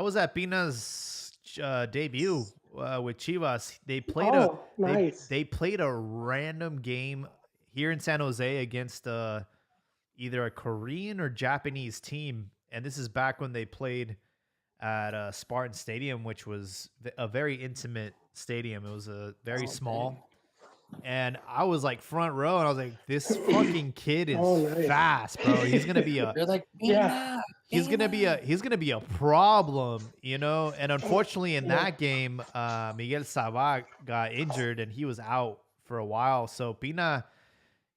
was at Pina's debut with Chivas. They played nice. they played a random game here in San Jose against either a Korean or Japanese team, and this is back when they played at Spartan Stadium, which was a very intimate stadium. It was a very small. And I was like front row, and I was like, "This fucking kid is fast, bro. He's gonna be a You're like, he's gonna be a problem, you know." And unfortunately, in that game, Miguel Saba got injured, and he was out for a while. So Pina,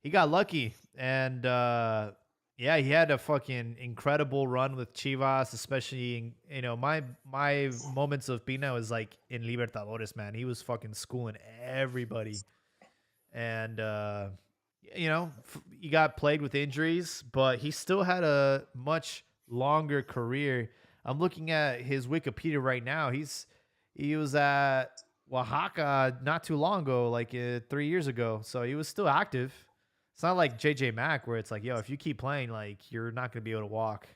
he got lucky, and yeah, he had a fucking incredible run with Chivas, especially my moments of Pina was like in Libertadores, man. He was fucking schooling everybody. And, he got plagued with injuries, but he still had a much longer career. I'm looking at his Wikipedia right now. He was at Oaxaca not too long ago, like 3 years ago. So he was still active. It's not like JJ Mack where it's like, yo, if you keep playing, like, you're not going to be able to walk.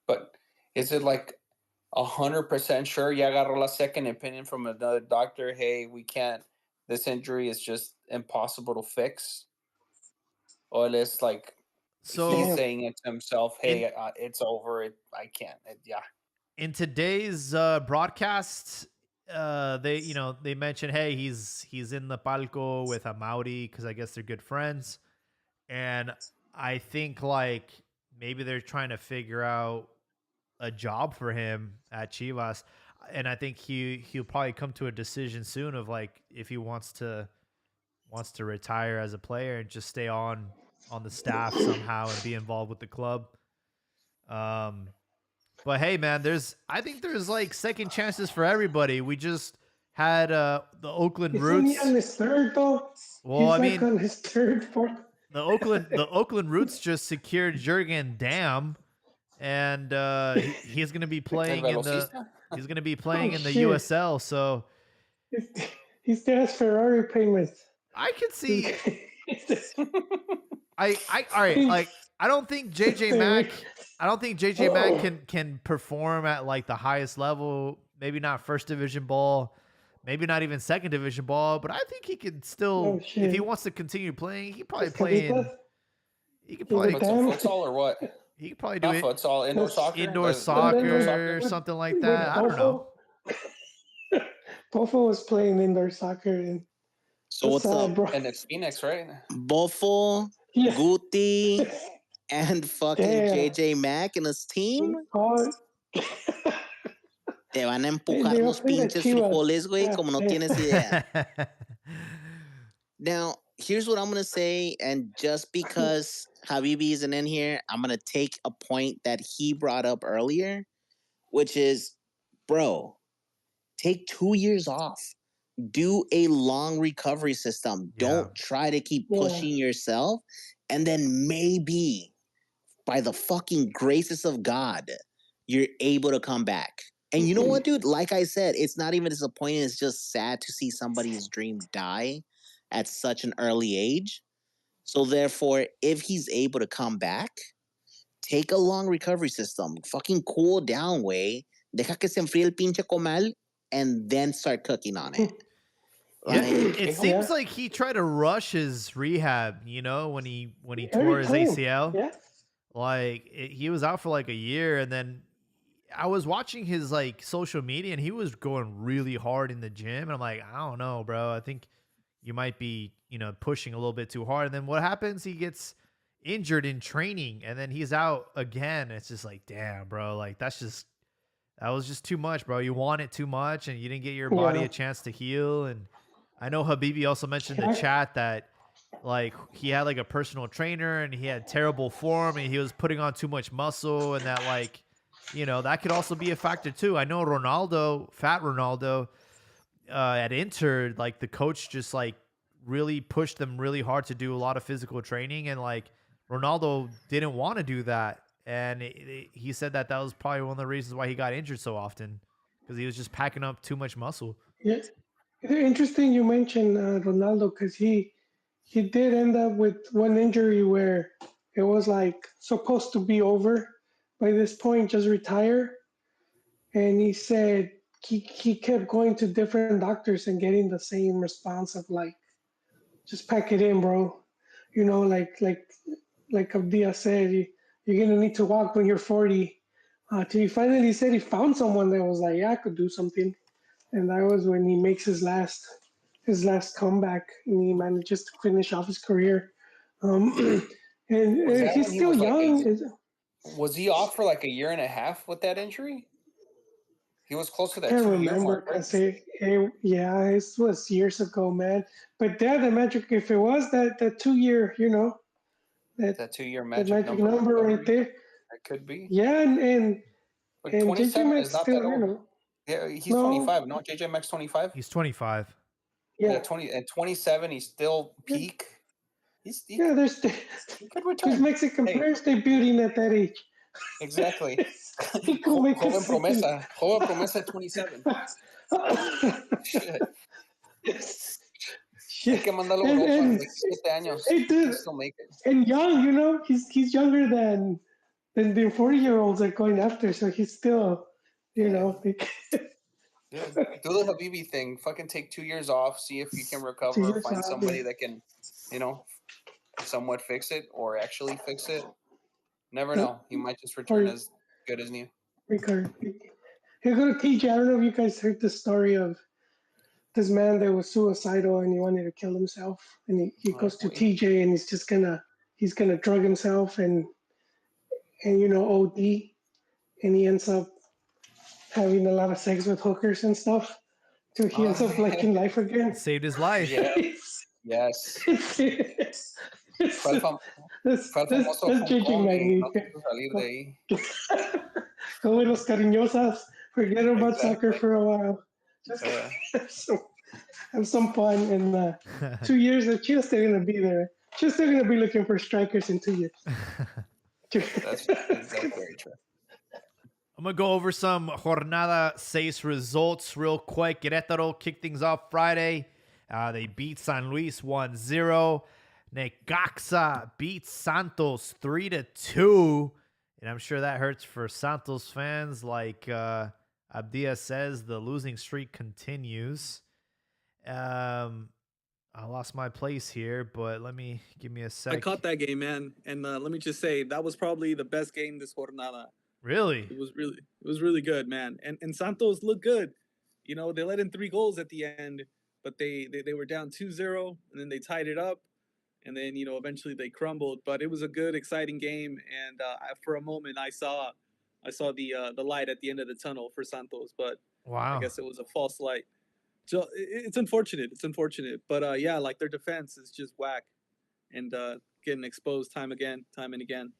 But is it like 100% sure? Ya agarró la second opinion from another doctor. Hey, we can't. This injury is just impossible to fix. Or it's like he's saying it to himself. Hey, it's over. I can't. Yeah. In today's broadcast, they mentioned, hey, he's in the palco with Amauri because I guess they're good friends, and I think like maybe they're trying to figure out a job for him at Chivas, and I think he'll probably come to a decision soon of like if he wants to retire as a player and just stay on the staff somehow and be involved with the club. But hey, man, I think there's like second chances for everybody. We just had the Oakland Roots. Isn't he on his third though? Well, He's on his third, fourth. The Oakland Roots just secured Jürgen Damm. And he's going to be playing in the USL. So he still has Ferrari payments. I could see. All right. Like I don't think JJ Mack can perform at like the highest level. Maybe not first division ball, maybe not even second division ball, but I think he can still, if he wants to continue playing, he could probably play in. He could probably futsal or what? He could probably do it. Futsal, Indoor soccer, something like that. I don't know. Bofo was playing indoor soccer. And so what's up? Bro? And it's Phoenix, right? Bofo, Guti, and fucking JJ Mack and his team. Te van a empujar los pinches frijoles, güey, como no tienes idea. Now, here's what I'm going to say, and just because Habibi isn't in here, I'm going to take a point that he brought up earlier, which is, bro, take 2 years off. Do a long recovery system. Yeah. Don't try to keep pushing yourself, and then maybe, by the fucking graces of God, you're able to come back. And you know what, dude? Like I said, it's not even disappointing. It's just sad to see somebody's dream die at such an early age. So therefore, if he's able to come back, take a long recovery system. Fucking cool down, way. Deja que se enfríe el pinche comal and then start cooking on it. It seems like he tried to rush his rehab, you know, when he tore his ACL. Yeah. Like he was out for like a year, and then I was watching his like social media, and he was going really hard in the gym, and I'm like, I don't know, bro. I think you might be, you know, pushing a little bit too hard. And then what happens? He gets injured in training, and then he's out again. It's just like, damn, bro. Like that was just too much, bro. You want it too much, and you didn't get your body a chance to heal. And I know Habibi also mentioned in the chat that like he had like a personal trainer, and he had terrible form, and he was putting on too much muscle, and that like, you know, that could also be a factor too. I know Fat Ronaldo, at Inter, like the coach just like really pushed them really hard to do a lot of physical training, and like Ronaldo didn't want to do that, and he said that was probably one of the reasons why he got injured so often, because he was just packing up too much muscle. Yeah, interesting you mentioned Ronaldo, because he did end up with one injury where it was like supposed to be over by this point, just retire, and he said he kept going to different doctors and getting the same response of like, just pack it in, bro. You know, like Abdia said, you're gonna need to walk when you're 40. Till he finally said he found someone that was like, yeah, I could do something, and that was when he makes his last comeback, and he manages to finish off his career. And he's still young. Was he off for like a year and a half with that injury? He was close to that. I can't remember. It was years ago, man. But the magic, if it was that 2 year, you know, that 2 year magic number right there. That could be. Yeah, and 27 is not still, that old. You know, yeah, he's 25. No, JJ Mack's 25. He's 25. Yeah, 27. He's still peak. There's Mexican players debuting at that age. Exactly. Joven promesa 27. Shit. Hay que mandarlo a Europa, 7 años. Still make it. And young, you know, he's younger than the 40-year-olds are going after, so he's still, you know. Do the Habibi thing. Fucking take 2 years off, see if you can recover, find somebody that can, you know, somewhat fix it or actually fix it. Never know. He might just return as good as new. Ricardo. He'll go to TJ. I don't know if you guys heard the story of this man that was suicidal and he wanted to kill himself. And he goes to TJ and he's gonna drug himself and you know, OD. And he ends up having a lot of sex with hookers and stuff. So he ends up liking life again. Saved his life. Yeah. Yes. That's changing my league. Como los cariñosas, forget about soccer for a while. Just have some fun. And 2 years, she's still going to be there. She's still going to be looking for strikers in 2 years. That's very true. I'm going to go over some Jornada 6 results real quick. Querétaro kicked things off Friday. They beat San Luis 1-0. Necaxa beats Santos 3-2. And I'm sure that hurts for Santos fans. Like Abdia says, the losing streak continues. I lost my place here, but give me a sec. I caught that game, man, and let me just say that was probably the best game this jornada. Really? It was really good, man. And Santos looked good. You know, they let in 3 goals at the end, but they were down 2-0, and then they tied it up, and then eventually they crumbled. But it was a good, exciting game, and for a moment I saw the light at the end of the tunnel for Santos, but wow, I guess it was a false light. So it's unfortunate. It's unfortunate, but yeah, like their defense is just whack, and getting exposed time and again.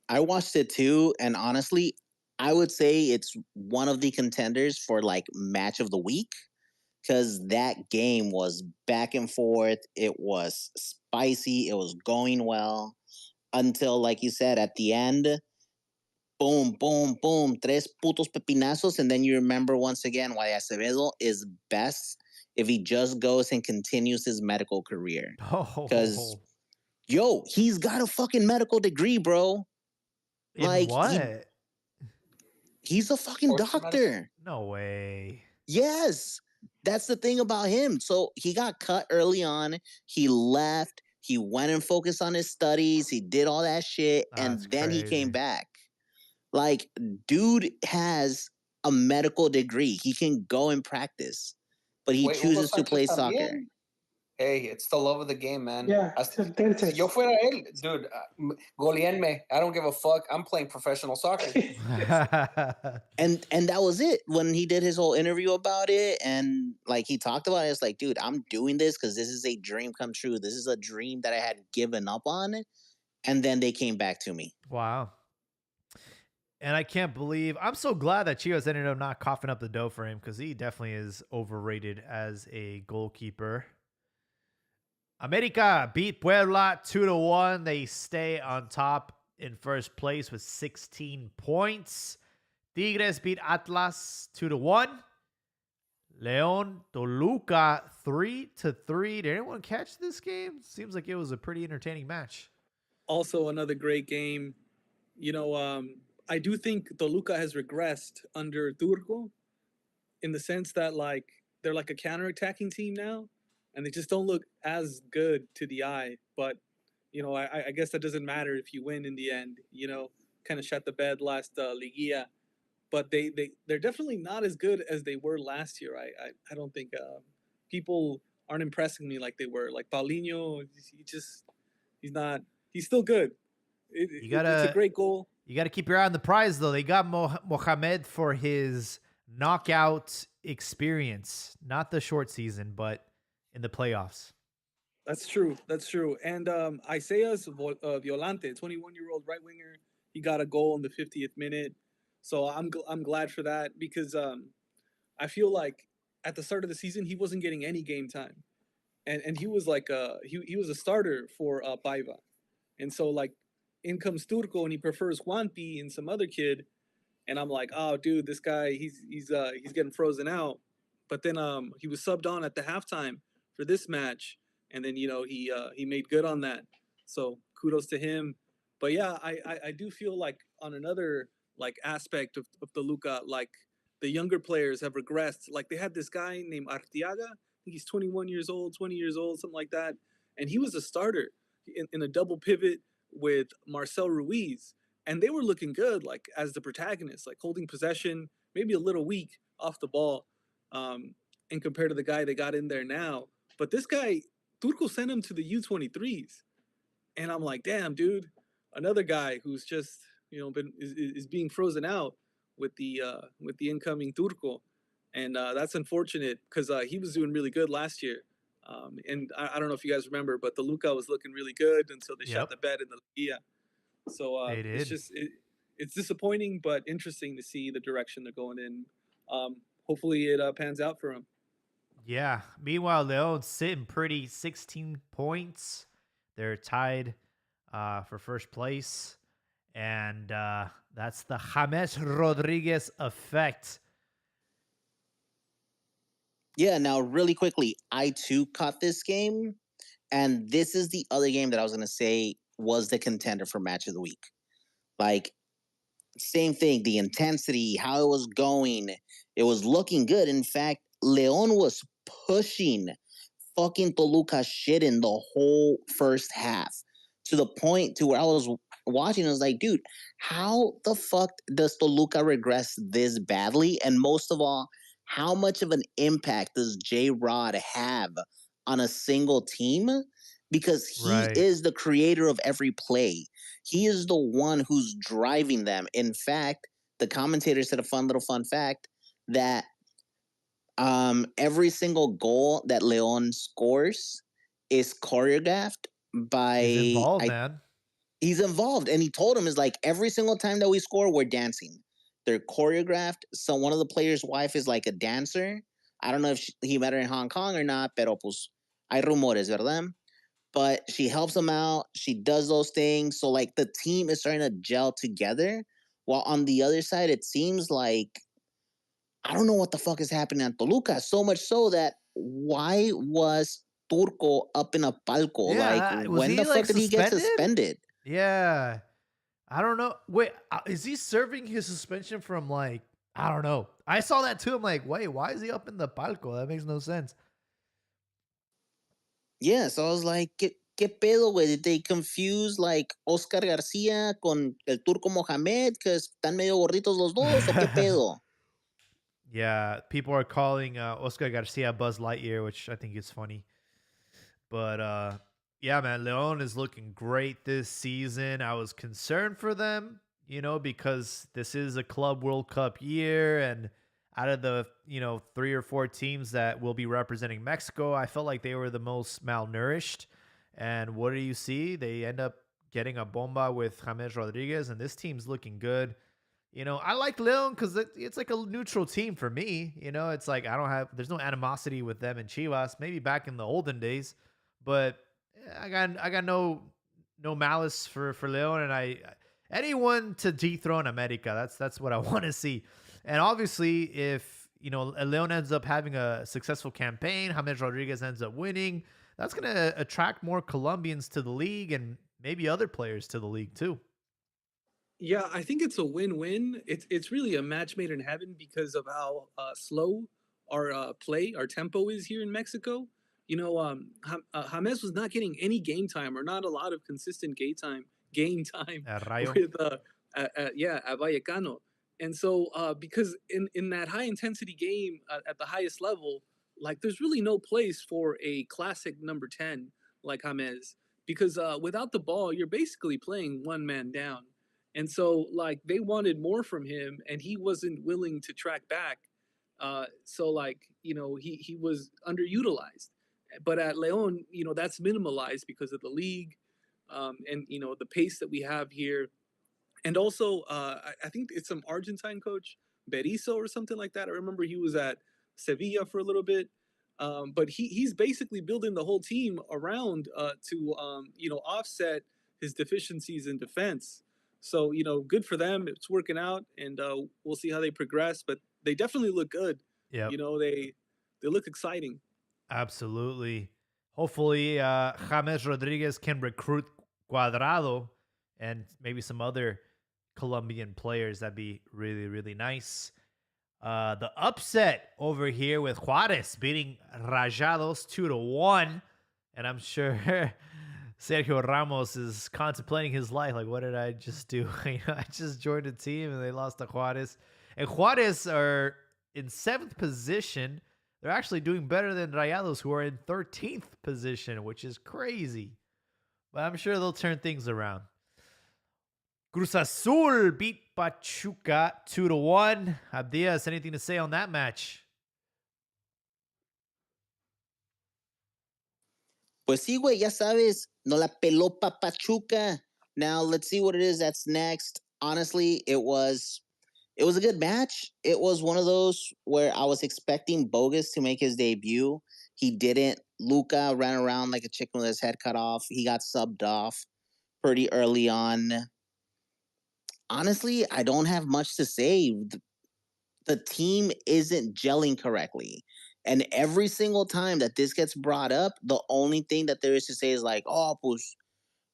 I watched it too, and honestly, I would say it's one of the contenders for like match of the week because that game was back and forth. It was spicy. It was going well until, like you said, at the end, boom, boom, boom, tres putos pepinazos, and then you remember once again why Acevedo is best if he just goes and continues his medical career. Because he's got a fucking medical degree, bro. In what? He's a fucking doctor. No way. Yes. That's the thing about him. So he got cut early on. He left. He went and focused on his studies. He did all that shit. And then he came back. Like, dude has a medical degree. He can go and practice. But he chooses to play soccer. Hey, it's the love of the game, man. Yeah, si yo fuera él, dude, goleanme. I don't give a fuck. I'm playing professional soccer. and that was it. When he did his whole interview about it, and like he talked about it, it's like, dude, I'm doing this because this is a dream come true. This is a dream that I had given up on, and then they came back to me. Wow. And I can't believe, I'm so glad that Chivas ended up not coughing up the dough for him because he definitely is overrated as a goalkeeper. America beat Puebla 2-1. They stay on top in first place with 16 points. Tigres beat Atlas 2-1. León Toluca 3-3. Did anyone catch this game? Seems like it was a pretty entertaining match. Also another great game. I do think Toluca has regressed under Turco in the sense that like they're like a counterattacking team now. And they just don't look as good to the eye. But, I guess that doesn't matter if you win in the end, kind of shut the bed last Liguilla. But they're definitely not as good as they were last year. I don't think people aren't impressing me like they were. Like Paulinho, he's still good. It's a great goal. You got to keep your eye on the prize, though. They got Mohamed for his knockout experience. Not the short season, but in the playoffs. That's true. And Isaias Violante, 21-year-old right winger, he got a goal in the 50th minute. So I'm glad for that because I feel like at the start of the season he wasn't getting any game time, and he was like he was a starter for Paiva, and so like in comes Turco and he prefers Juanpi and some other kid, and I'm like, oh dude, this guy he's getting frozen out, but then he was subbed on at the halftime for this match, and then he made good on that, so kudos to him. But yeah, I do feel like on another like aspect of Toluca, like the younger players have regressed. Like they had this guy named Arteaga, I think he's 21 years old, 20 years old, something like that, and he was a starter in a double pivot with Marcel Ruiz, and they were looking good, like as the protagonists, like holding possession, maybe a little weak off the ball, and compared to the guy they got in there now. But this guy, Turco sent him to the U23s. And I'm like, damn, dude, another guy who's just, is being frozen out with the incoming Turco. And that's unfortunate because he was doing really good last year. And I don't know if you guys remember, but Toluca was looking really good until they shot the bed in the Liga. So it's just, it's disappointing, but interesting to see the direction they're going in. Hopefully it pans out for them. Yeah. Meanwhile, León sitting pretty, 16 points. They're tied for first place. And that's the James Rodriguez effect. Yeah, now really quickly, I too caught this game. And this is the other game that I was going to say was the contender for match of the week. Like, same thing, the intensity, how it was going, it was looking good. In fact, Leon was pushing fucking Toluca shit in the whole first half to the point to where I was watching. I was like, dude, how the fuck does Toluca regress this badly? And most of all, how much of an impact does J Rod have on a single team? Because he is the creator of every play. He is the one who's driving them. In fact, the commentator said a fun fact that every single goal that Leon scores is choreographed by. He's involved, man. He's involved, and he told him is like every single time that we score, we're dancing. They're choreographed. So one of the players' wife is like a dancer. I don't know if he met her in Hong Kong or not, pero pues hay rumores, ¿verdad? But she helps him out. She does those things. So like the team is starting to gel together. While on the other side, it seems like I don't know what the fuck is happening at Toluca. So much so that why was Turco up in a palco? Yeah, like when the fuck did he get suspended? Yeah. I don't know. Wait, is he serving his suspension from like, I don't know. I saw that too. I'm like, wait, why is he up in the palco? That makes no sense. Yeah, so I was like, ¿qué pedo, güey? Did they confuse like Oscar Garcia con el Turco Mohamed? Because están medio gorditos los dos, ¿o qué pedo? Yeah, people are calling Oscar Garcia Buzz Lightyear, which I think is funny. But yeah, man, Leon is looking great this season. I was concerned for them, because this is a Club World Cup year, and out of the 3 or 4 teams that will be representing Mexico, I felt like they were the most malnourished. And what do you see? They end up getting a bomba with James Rodriguez, and this team's looking good. I like Leon because it's like a neutral team for me. It's like there's no animosity with them and Chivas. Maybe back in the olden days, but I got no malice for Leon, and anyone to dethrone America. That's what I want to see. And obviously, if Leon ends up having a successful campaign, James Rodriguez ends up winning, that's going to attract more Colombians to the league and maybe other players to the league too. Yeah, I think it's a win-win. It's really a match made in heaven because of how slow our our tempo is here in Mexico. James was not getting any game time or not a lot of consistent game time with at Vallecano. And so because in that high intensity game at the highest level, like there's really no place for a classic number 10 like James, because without the ball, you're basically playing one man down. And so like they wanted more from him and he wasn't willing to track back. So like, he was underutilized. But at Leon, that's minimalized because of the league and, the pace that we have here. And also, I think it's some Argentine coach, Berizzo or something like that. I remember he was at Sevilla for a little bit. But he's basically building the whole team around to offset his deficiencies in defense. So good for them. It's working out, and we'll see how they progress. But they definitely look good. Yeah, they look exciting. Absolutely. Hopefully, James Rodriguez can recruit Cuadrado and maybe some other Colombian players. That'd be really, really nice. The upset over here with Juarez beating Rayados 2-1. And I'm sure Sergio Ramos is contemplating his life. Like, what did I just do? I just joined a team and they lost to Juarez. And Juarez are in 7th position. They're actually doing better than Rayados, who are in 13th position, which is crazy. But I'm sure they'll turn things around. Cruz Azul beat Pachuca 2-1. Abdias, anything to say on that match? Pues sí, güey, ya sabes, no la peló pa Pachuca. Now let's see what it is that's next. Honestly, it was a good match. It was one of those where I was expecting Bogus to make his debut. He didn't. Luca ran around like a chicken with his head cut off. He got subbed off pretty early on. Honestly, I don't have much to say. The team isn't gelling correctly. And every single time that this gets brought up, the only thing that there is to say is like, oh, pues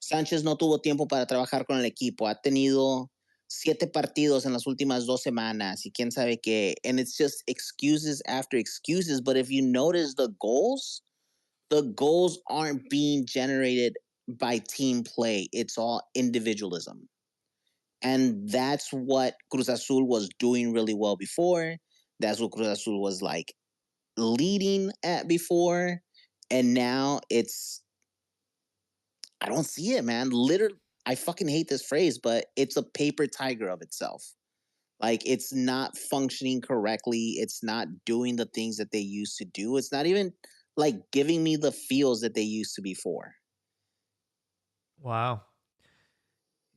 Sánchez no tuvo tiempo para trabajar con el equipo. Ha tenido 7 partidos en las últimas 2 semanas y quién sabe qué. And it's just excuses after excuses. But if you notice the goals aren't being generated by team play. It's all individualism. And that's what Cruz Azul was doing really well before. That's what Cruz Azul was like leading at before. And now I don't see it, man. Literally, I fucking hate this phrase, but it's a paper tiger of itself. Like, it's not functioning correctly. It's not doing the things that they used to do. It's not even like giving me the feels that they used to before. Wow.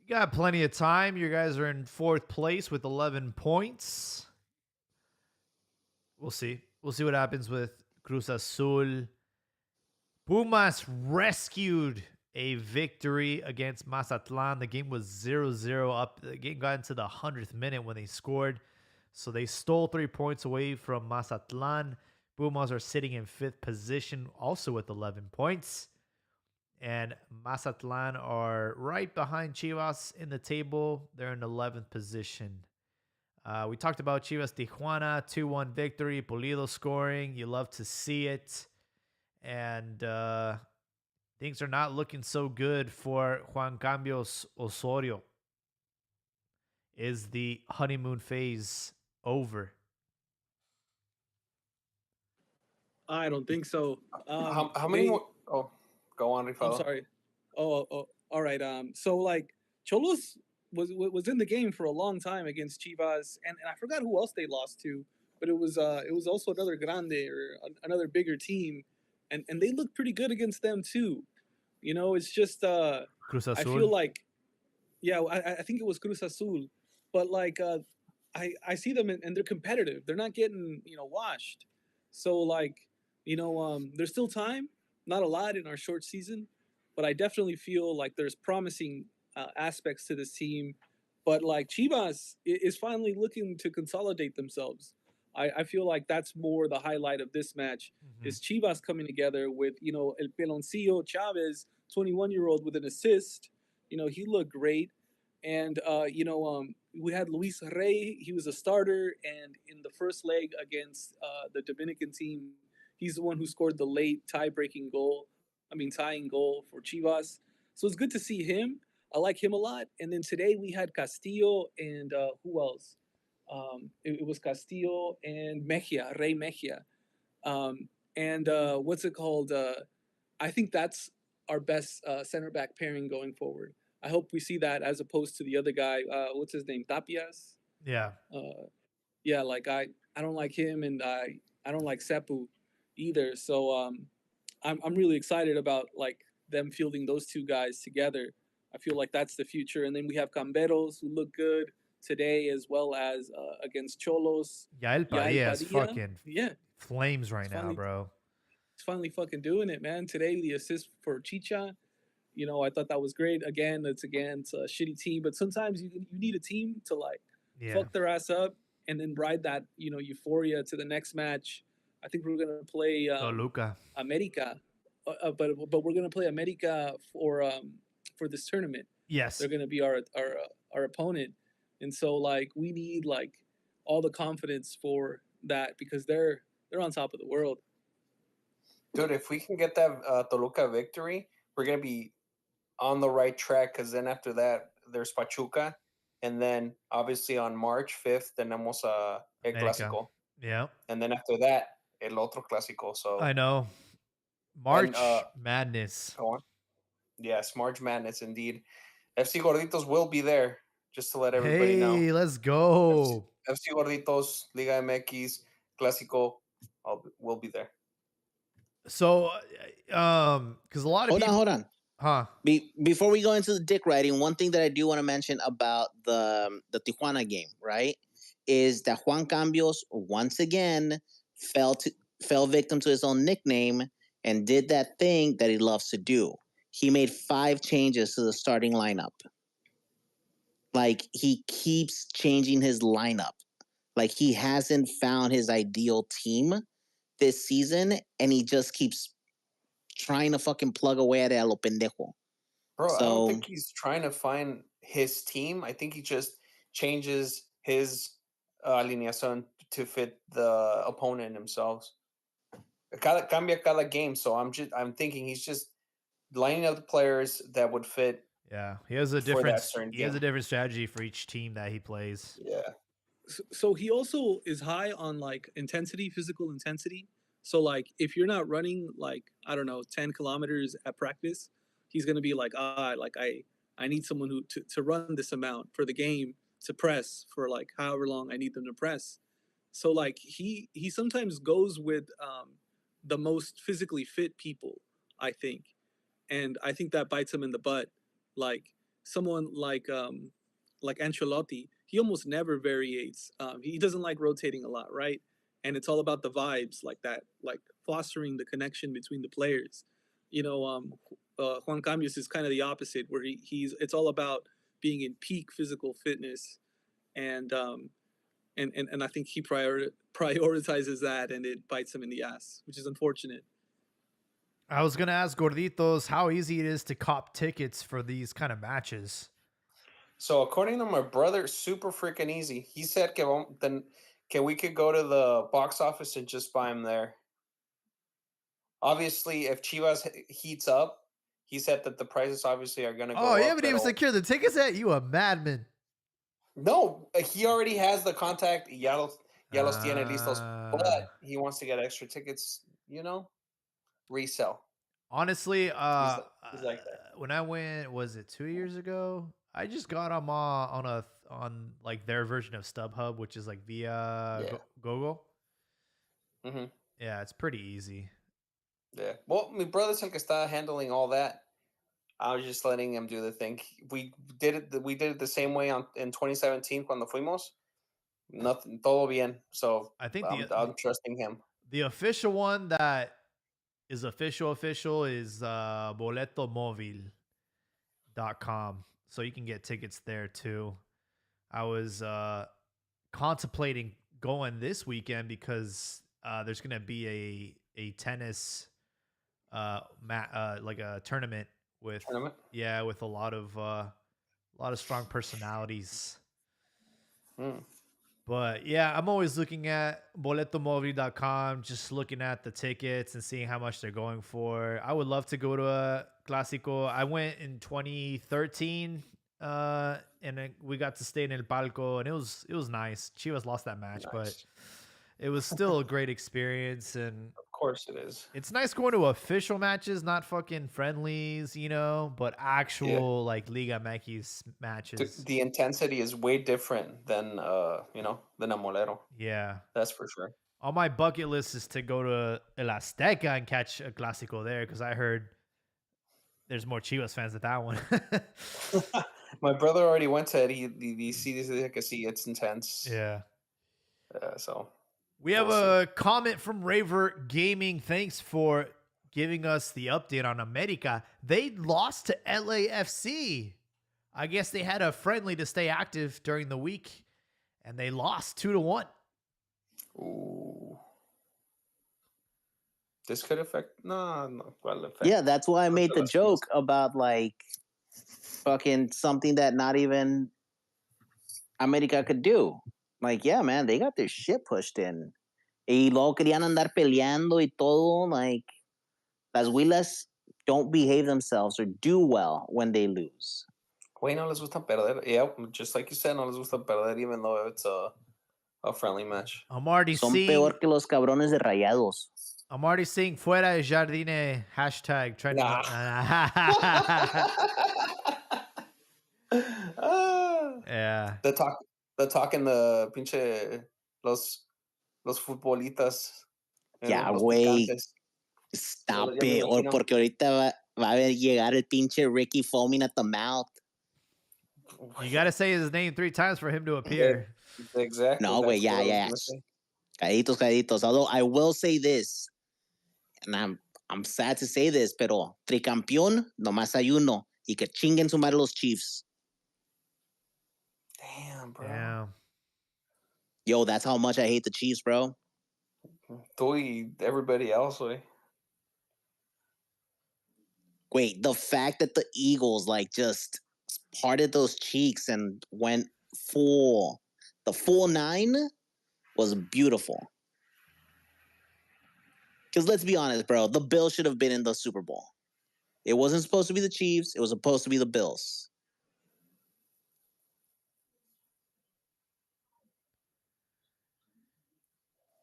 You got plenty of time. You guys are in 4th place with 11 points. We'll see. We'll see what happens with Cruz Azul. Pumas rescued a victory against Mazatlan. The game was 0-0 up. The game got into the 100th minute when they scored. So they stole 3 points away from Mazatlan. Pumas are sitting in 5th position, also with 11 points. And Mazatlan are right behind Chivas in the table. They're in 11th position. We talked about Chivas Tijuana, 2-1 victory. Pulido scoring. You love to see it. And things are not looking so good for Juan Cambios Osorio. Is the honeymoon phase over? I don't think so. How many more? Oh, go on, Rifado. I'm sorry. Oh, all right. So like Cholos was in the game for a long time against Chivas, and I forgot who else they lost to, but it was also another grande or another bigger team, and they looked pretty good against them too. You know, it's just Cruz Azul. I feel like, yeah, I think it was Cruz Azul, but like I see them and they're competitive. They're not getting washed. So like there's still time. Not a lot in our short season, but I definitely feel like there's promising aspects to this team. But like Chivas is finally looking to consolidate themselves. I feel like that's more the highlight of this match is Chivas coming together with El Peloncillo Chavez, 21-year-old with an assist. He looked great, and we had Luis Rey. He was a starter, and in the first leg against the Dominican team, he's the one who scored the late tying goal for Chivas. So it's good to see him. I like him a lot. And then today we had Castillo and who else? It was Castillo and Mejia, Rey Mejia. And what's it called? I think that's our best center back pairing going forward. I hope we see that as opposed to the other guy. What's his name? Tapias? Yeah. Yeah, like I don't like him, and I don't like Sepu either. So I'm really excited about like them fielding those two guys together. I feel like that's the future. And then we have Camberos who look good today as well as against Cholos. Yael Padilla is fucking yeah flames right now, bro. He's finally fucking doing it, man. Today the assist for Chicha. I thought that was great. Again, it's a shitty team, but sometimes you need a team to like fuck their ass up and then ride that euphoria to the next match. I think we're gonna play Toluca, America, but we're gonna play America for this tournament. Yes, they're gonna be our opponent, and so like we need like all the confidence for that because they're on top of the world. Dude, if we can get that Toluca victory, we're gonna be on the right track. Because then after that, there's Pachuca, and then obviously on March 5th, tenemos El Clásico. Yeah, and then after that, El Otro Clásico. So I know March Madness. Go on. Yes, March Madness indeed. FC Gorditos will be there. Just to let everybody know. Hey, let's go. FC Gorditos, Liga MX, Clásico, will be there. So, because a lot of people... Hold on. Huh? Before we go into the dick riding, one thing that I do want to mention about the Tijuana game, right, is that Juan Cambios once again fell victim to his own nickname and did that thing that he loves to do. He made 5 changes to the starting lineup. Like, he keeps changing his lineup. Like, he hasn't found his ideal team. this season, and he just keeps trying to fucking plug away at it a lo pendejo. Bro, I don't So think he's trying to find his team. I think he just changes his alineación to fit the opponent themselves. Cambia cada game. So I'm thinking he's just lining up the players that would fit. Yeah, he has a For that different certain he has a game. different strategy for each team that he plays. Yeah. So he also is high on like intensity, physical intensity. So like if you're not running like I don't know 10 kilometers at practice, he's gonna be like I need someone who to run this amount for the game to press for like however long I need them to press. So like he sometimes goes with the most physically fit people, I think, and I think that bites him in the butt. Like someone like Ancelotti, he almost never variates. He doesn't like rotating a lot, right? And it's all about the vibes, like that, like fostering the connection between the players. You know, Juan Cambios is kind of the opposite, where he's it's all about being in peak physical fitness, and and I think he prioritizes that, and it bites him in the ass, which is unfortunate. I was gonna ask Gorditos how easy it is to cop tickets for these kind of matches. So according to my brother, super freaking easy. He said can we could go to the box office and just buy him there. Obviously, if Chivas heats up, he said that the prices obviously are gonna go Oh, up. you haven't even secured the tickets yet? You a madman. No, he already has the contact. Ya los tiene listos. But he wants to get extra tickets, resell. Honestly, He's like that. when I went, was it 2 years ago? I just got them on like their version of StubHub, which is like via Google. Mm-hmm. Yeah, it's pretty easy. Yeah. Well, my brother's el que está handling all that. I was just letting him do the thing. We did it the same way in 2017 cuando fuimos. Nothing, todo bien. So I think I'm trusting him. The official one that is official is boletomovil.com. So you can get tickets there too. I was contemplating going this weekend because there's going to be a tennis like a tournament with with a lot of strong personalities. But yeah, I'm always looking at boletomovil.com, just looking at the tickets and seeing how much they're going for. I would love to go to a Clásico. I went in 2013 and we got to stay in El Palco, and it was nice. Chivas lost that match, but it was still a great experience. And of course it is. It's nice going to official matches, not fucking friendlies, but actual like Liga MX matches. The intensity is way different than than a Molero. Yeah, that's for sure. On my bucket list is to go to El Azteca and catch a Clásico there, because I heard there's more Chivas fans at that one. My brother already went to it. He sees it's intense. Yeah. So we have a comment from Raver Gaming. Thanks for giving us the update on America. They lost to LAFC. I guess they had a friendly to stay active during the week, and they lost 2-1. Ooh. This could affect Yeah, that's why I made the joke about like fucking something that not even America could do. Like, yeah, man, they got their shit pushed in. Y luego querían andar peleando y todo. Like, las Huilas don't behave themselves or do well when they lose. Güey, no les gusta perder. Yeah, just like you said, no les gusta perder even though it's a friendly match. I'm already Son peor que los cabrones de Rayados. I'm already seeing fuera de Jardine hashtag trending. Yeah. The talk in the pinche los futbolitas. Ya, güey. Stop it. Or porque ahorita va a llegar el pinche Ricky foaming at the mouth. You got to say his name 3 times for him to appear. Yeah, exactly. No, güey, yeah. Calladitos. Although I will say this, and I'm sad to say this, pero tricampeón, nomás hay uno. Y que chinguen su madre los Chiefs. Damn, bro. Damn. Yo, that's how much I hate the Chiefs, bro. Tú y everybody else, güey. Wait, the fact that the Eagles like just parted those cheeks and went the full 9 was beautiful. Because let's be honest, bro, the Bills should have been in the Super Bowl. It wasn't supposed to be the Chiefs. It was supposed to be the Bills.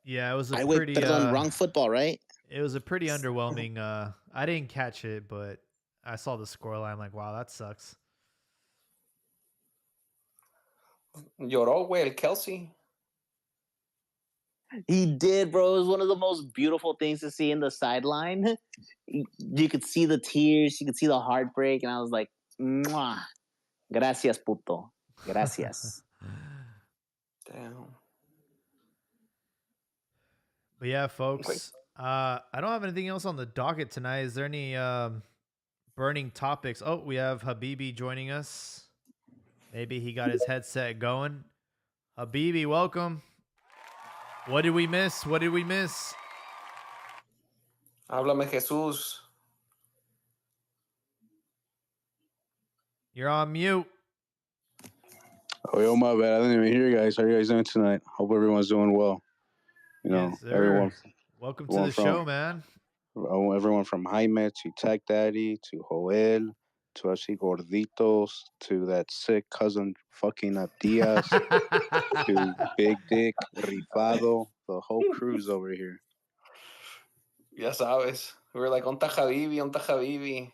Yeah, it was a Wait, pretty perdón, wrong football, right? it was a pretty underwhelming. I didn't catch it, but I saw the scoreline. I'm like, wow, that sucks. Lloró, güey, el Kelsey. He did, bro. It was one of the most beautiful things to see in the sideline. You could see the tears, you could see the heartbreak, and I was like, mwah. Gracias, puto. Gracias. Damn. But yeah, folks, I don't have anything else on the docket tonight. Is there any burning topics? Oh, we have Habibi joining us. Maybe he got his headset going. Habibi, welcome. What did we miss? What did we miss? Háblame, Jesús. You're on mute. Oh, yo, my bad. I didn't even hear you guys. How are you guys doing tonight? Hope everyone's doing well. You know, Yes, sir. everyone. Welcome to the show, man. Everyone from Jaime to Tech Daddy to Joel to así gorditos to that sick cousin fucking Diaz to Big Dick Rifado. The whole crew's over here. Ya sabes. We were like, onta Habibi, onta Habibi.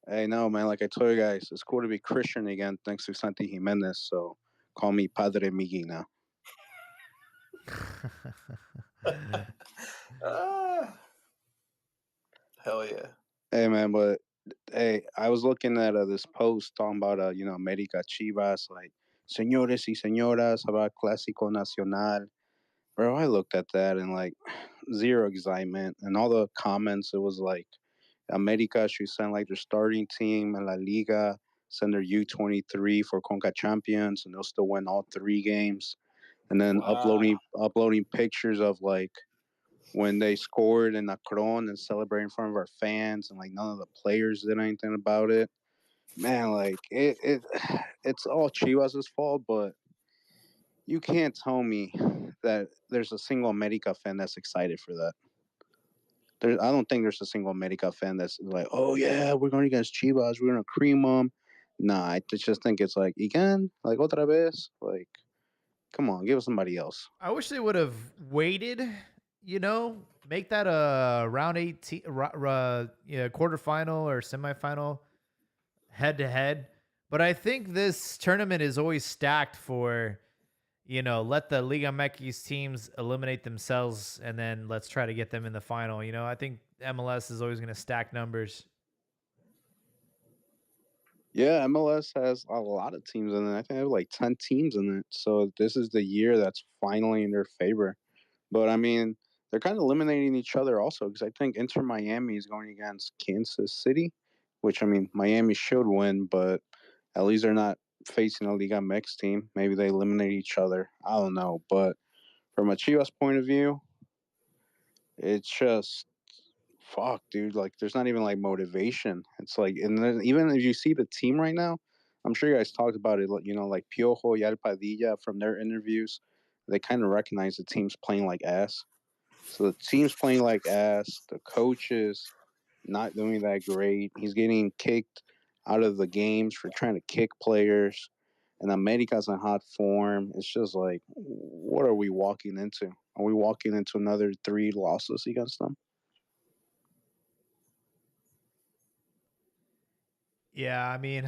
Hey, no, man. Like I told you guys, it's cool to be Christian again thanks to Santi Jimenez. So call me Padre Miggy now. Hell yeah. Hey, man, but hey, I was looking at this post talking about, you know, América Chivas, like, señores y señoras, about Clásico Nacional. Bro, I looked at that and, like, zero excitement. And all the comments, it was like, América should send, like, their starting team in La Liga, send their U23 for Concacaf Champions, and they'll still win all 3 games. And then uploading pictures of, like, when they scored in Akron and celebrating in front of our fans, and like none of the players did anything about it. Man, like it's all Chivas' fault, but you can't tell me that there's a single America fan that's excited for that. I don't think there's a single America fan that's like, oh yeah, we're going against Chivas, we're gonna cream them. Nah, I just think it's like again, like otra vez, like come on, give us somebody else. I wish they would have waited, you know, make that a round 18, quarterfinal or semifinal head to head. But I think this tournament is always stacked for, you know, let the Liga MX teams eliminate themselves and then let's try to get them in the final. You know, I think MLS is always going to stack numbers. Yeah, MLS has a lot of teams in it. I think they have like 10 teams in it. So this is the year that's finally in their favor. But I mean, they're kind of eliminating each other also because I think Inter Miami is going against Kansas City, which I mean, Miami should win, but at least they're not facing a Liga MX team. Maybe they eliminate each other. I don't know. But from a Chivas point of view, it's just fuck, dude. Like, there's not even like motivation. It's like, and even if you see the team right now, I'm sure you guys talked about it. You know, like Piojo, Yal Padilla from their interviews, they kind of recognize the team's playing like ass. So the team's playing like ass. The coach is not doing that great. He's getting kicked out of the games for trying to kick players. And America's in hot form. It's just like, what are we walking into? Are we walking into another 3 losses against them? Yeah, I mean,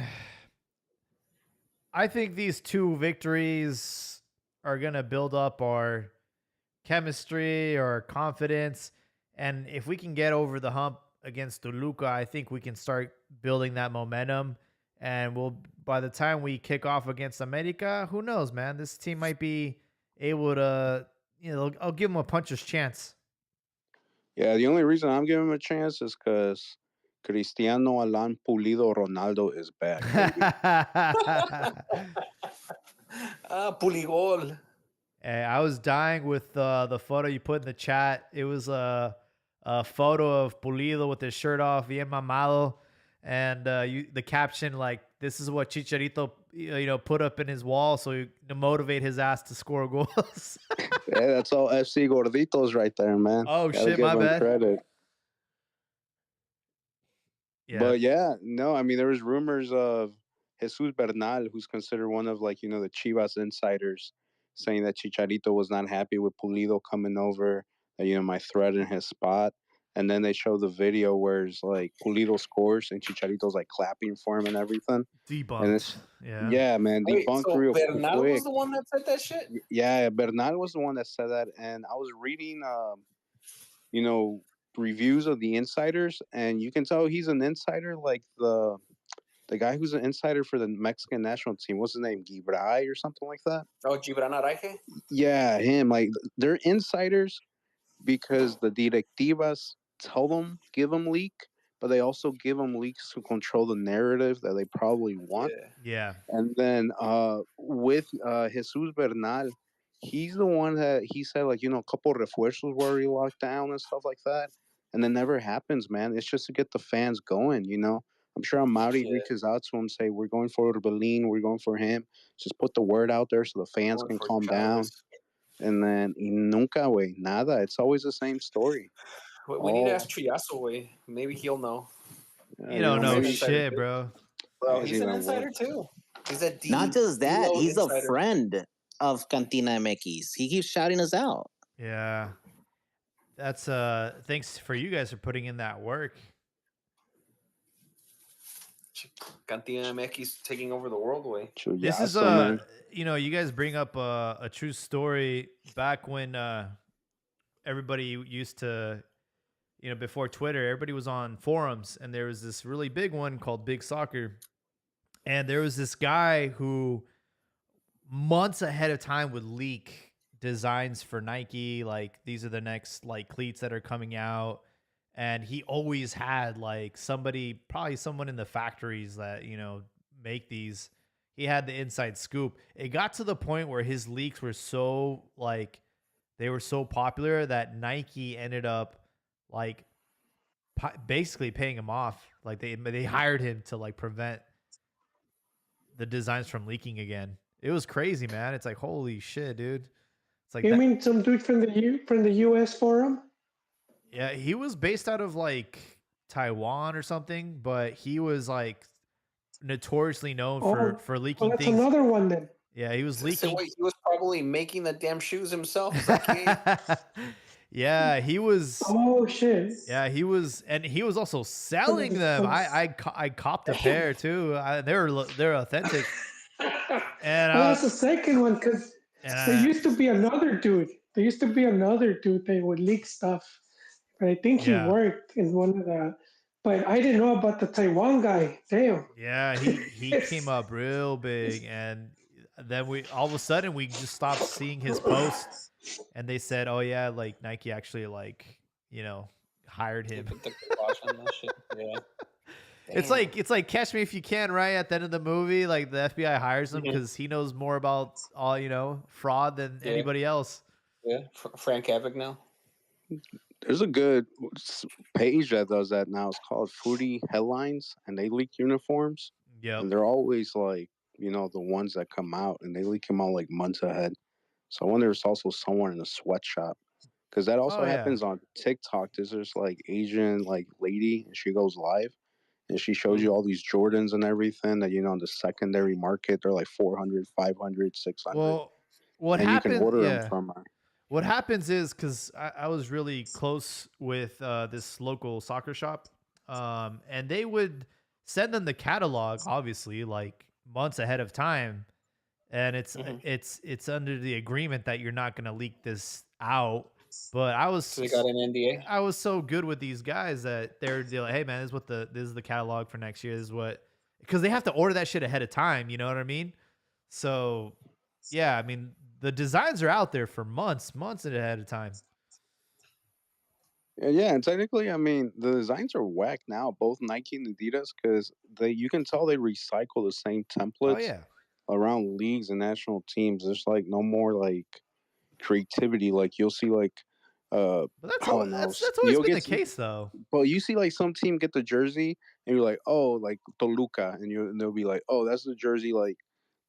I think these 2 victories are going to build up our chemistry or confidence. And if we can get over the hump against Toluca, I think we can start building that momentum. And by the time we kick off against America, who knows, man? This team might be able to, you know, I'll give them a puncher's chance. Yeah, the only reason I'm giving him a chance is because Cristiano Alan Pulido Ronaldo is back. Puligol. And I was dying with the photo you put in the chat. It was a photo of Pulido with his shirt off, bien mamado, and the caption like, "This is what Chicharito put up in his wall so to motivate his ass to score goals." Yeah, that's all FC Gorditos right there, man. Oh Gotta shit, give my them bad. credit. Yeah. But yeah, no, I mean there was rumors of Jesus Bernal, who's considered one of like, the Chivas insiders, saying that Chicharito was not happy with Pulido coming over, my threat in his spot. And then they show the video where it's like Pulido scores and Chicharito's like clapping for him and everything. And Debunked. it's Yeah. yeah, man, Wait, debunked so real Bernal quick. was the one that said that shit? Yeah, Bernal was the one that said that, and I was reading, reviews of the insiders, and you can tell he's an insider, like the guy who's an insider for the Mexican national team. What's his name? Gibray or something like that. Oh, Gibran Araige? Yeah, him. Like they're insiders because the directivas give them leak, but they also give them leaks to control the narrative that they probably want. Yeah. Yeah. And then with Jesus Bernal, he's the one that he said, like, a couple refuerzos were already locked down and stuff like that. And that never happens, man. It's just to get the fans going. I'm sure Amaury Yeah. reaches out to him, say, we're going for Berlin, we're going for him. Just put the word out there so the fans Going can for calm down. Chávez. And then, nunca, güey, nada. It's always the same story. We need to ask Triaso, way. Maybe he'll know. You don't know maybe shit, bro. Bro, He's he's an even insider worse. too. He's a D. Not just that, D-load he's insider. a friend of Cantina MX. He keeps shouting us out. Yeah. That's thanks for you guys for putting in that work. Cantina MX taking over the world, way. This is man. you guys bring up a true story back when everybody used to, before Twitter, everybody was on forums, and there was this really big one called Big Soccer. And there was this guy who months ahead of time would leak designs for Nike, like these are the next like cleats that are coming out. And he always had like probably someone in the factories that, make these. He had the inside scoop. It got to the point where his leaks were so like, they were so popular that Nike ended up like basically paying him off. Like they hired him to like prevent the designs from leaking again. It was crazy, man. It's like, holy shit, dude. It's like You mean some dude from the US forum? Yeah, he was based out of like Taiwan or something, but he was like notoriously known for leaking that's things. Another one then. Yeah, he was leaking. So wait, he was probably making the damn shoes himself. Like, yeah, he was. Oh shit. Yeah, he was, and he was also selling them. I copped a pair too. They're authentic. And well, that's the second one because there used to be another dude. There used to be another dude that would leak stuff, but I think he worked in one of the. But I didn't know about the Taiwan guy. Damn. Yeah, he came up real big, and then all of a sudden we just stopped seeing his posts, and they said, "Oh yeah, like Nike actually like hired him." Yeah. It's like Catch Me If You Can, right? At the end of the movie, like the FBI hires him because he knows more about all fraud than anybody else. Yeah, Frank Abagnale. There's a good page that does that now. It's called Foodie Headlines, and they leak uniforms. Yeah, and they're always like the ones that come out, and they leak them out like months ahead. So I wonder if it's also somewhere in a sweatshop, because that also happens on TikTok. There's this like Asian like lady, and she goes live. And she shows you all these Jordans and everything that, on the secondary market, they're like 400, 500, 600. Well, what and happened? You can order them from her. What happens is, because I was really close with this local soccer shop, and they would send them the catalog, obviously, like months ahead of time. And it's under the agreement that you're not going to leak this out. But So they got an NDA. I was so good with these guys that they're like, hey man, this is the catalog for next year. This is what, because they have to order that shit ahead of time. You know what I mean? So yeah, I mean the designs are out there for months ahead of time. Yeah, and technically, I mean the designs are whack now, both Nike and Adidas, because you can tell they recycle the same templates. Oh yeah. Around leagues and national teams. There's like no more like creativity. Like you'll see like But I don't know. that's always You'll been get the case, though. well, you see like some team get the jersey and you're like, oh, like Toluca, and they'll be like, oh, that's the jersey like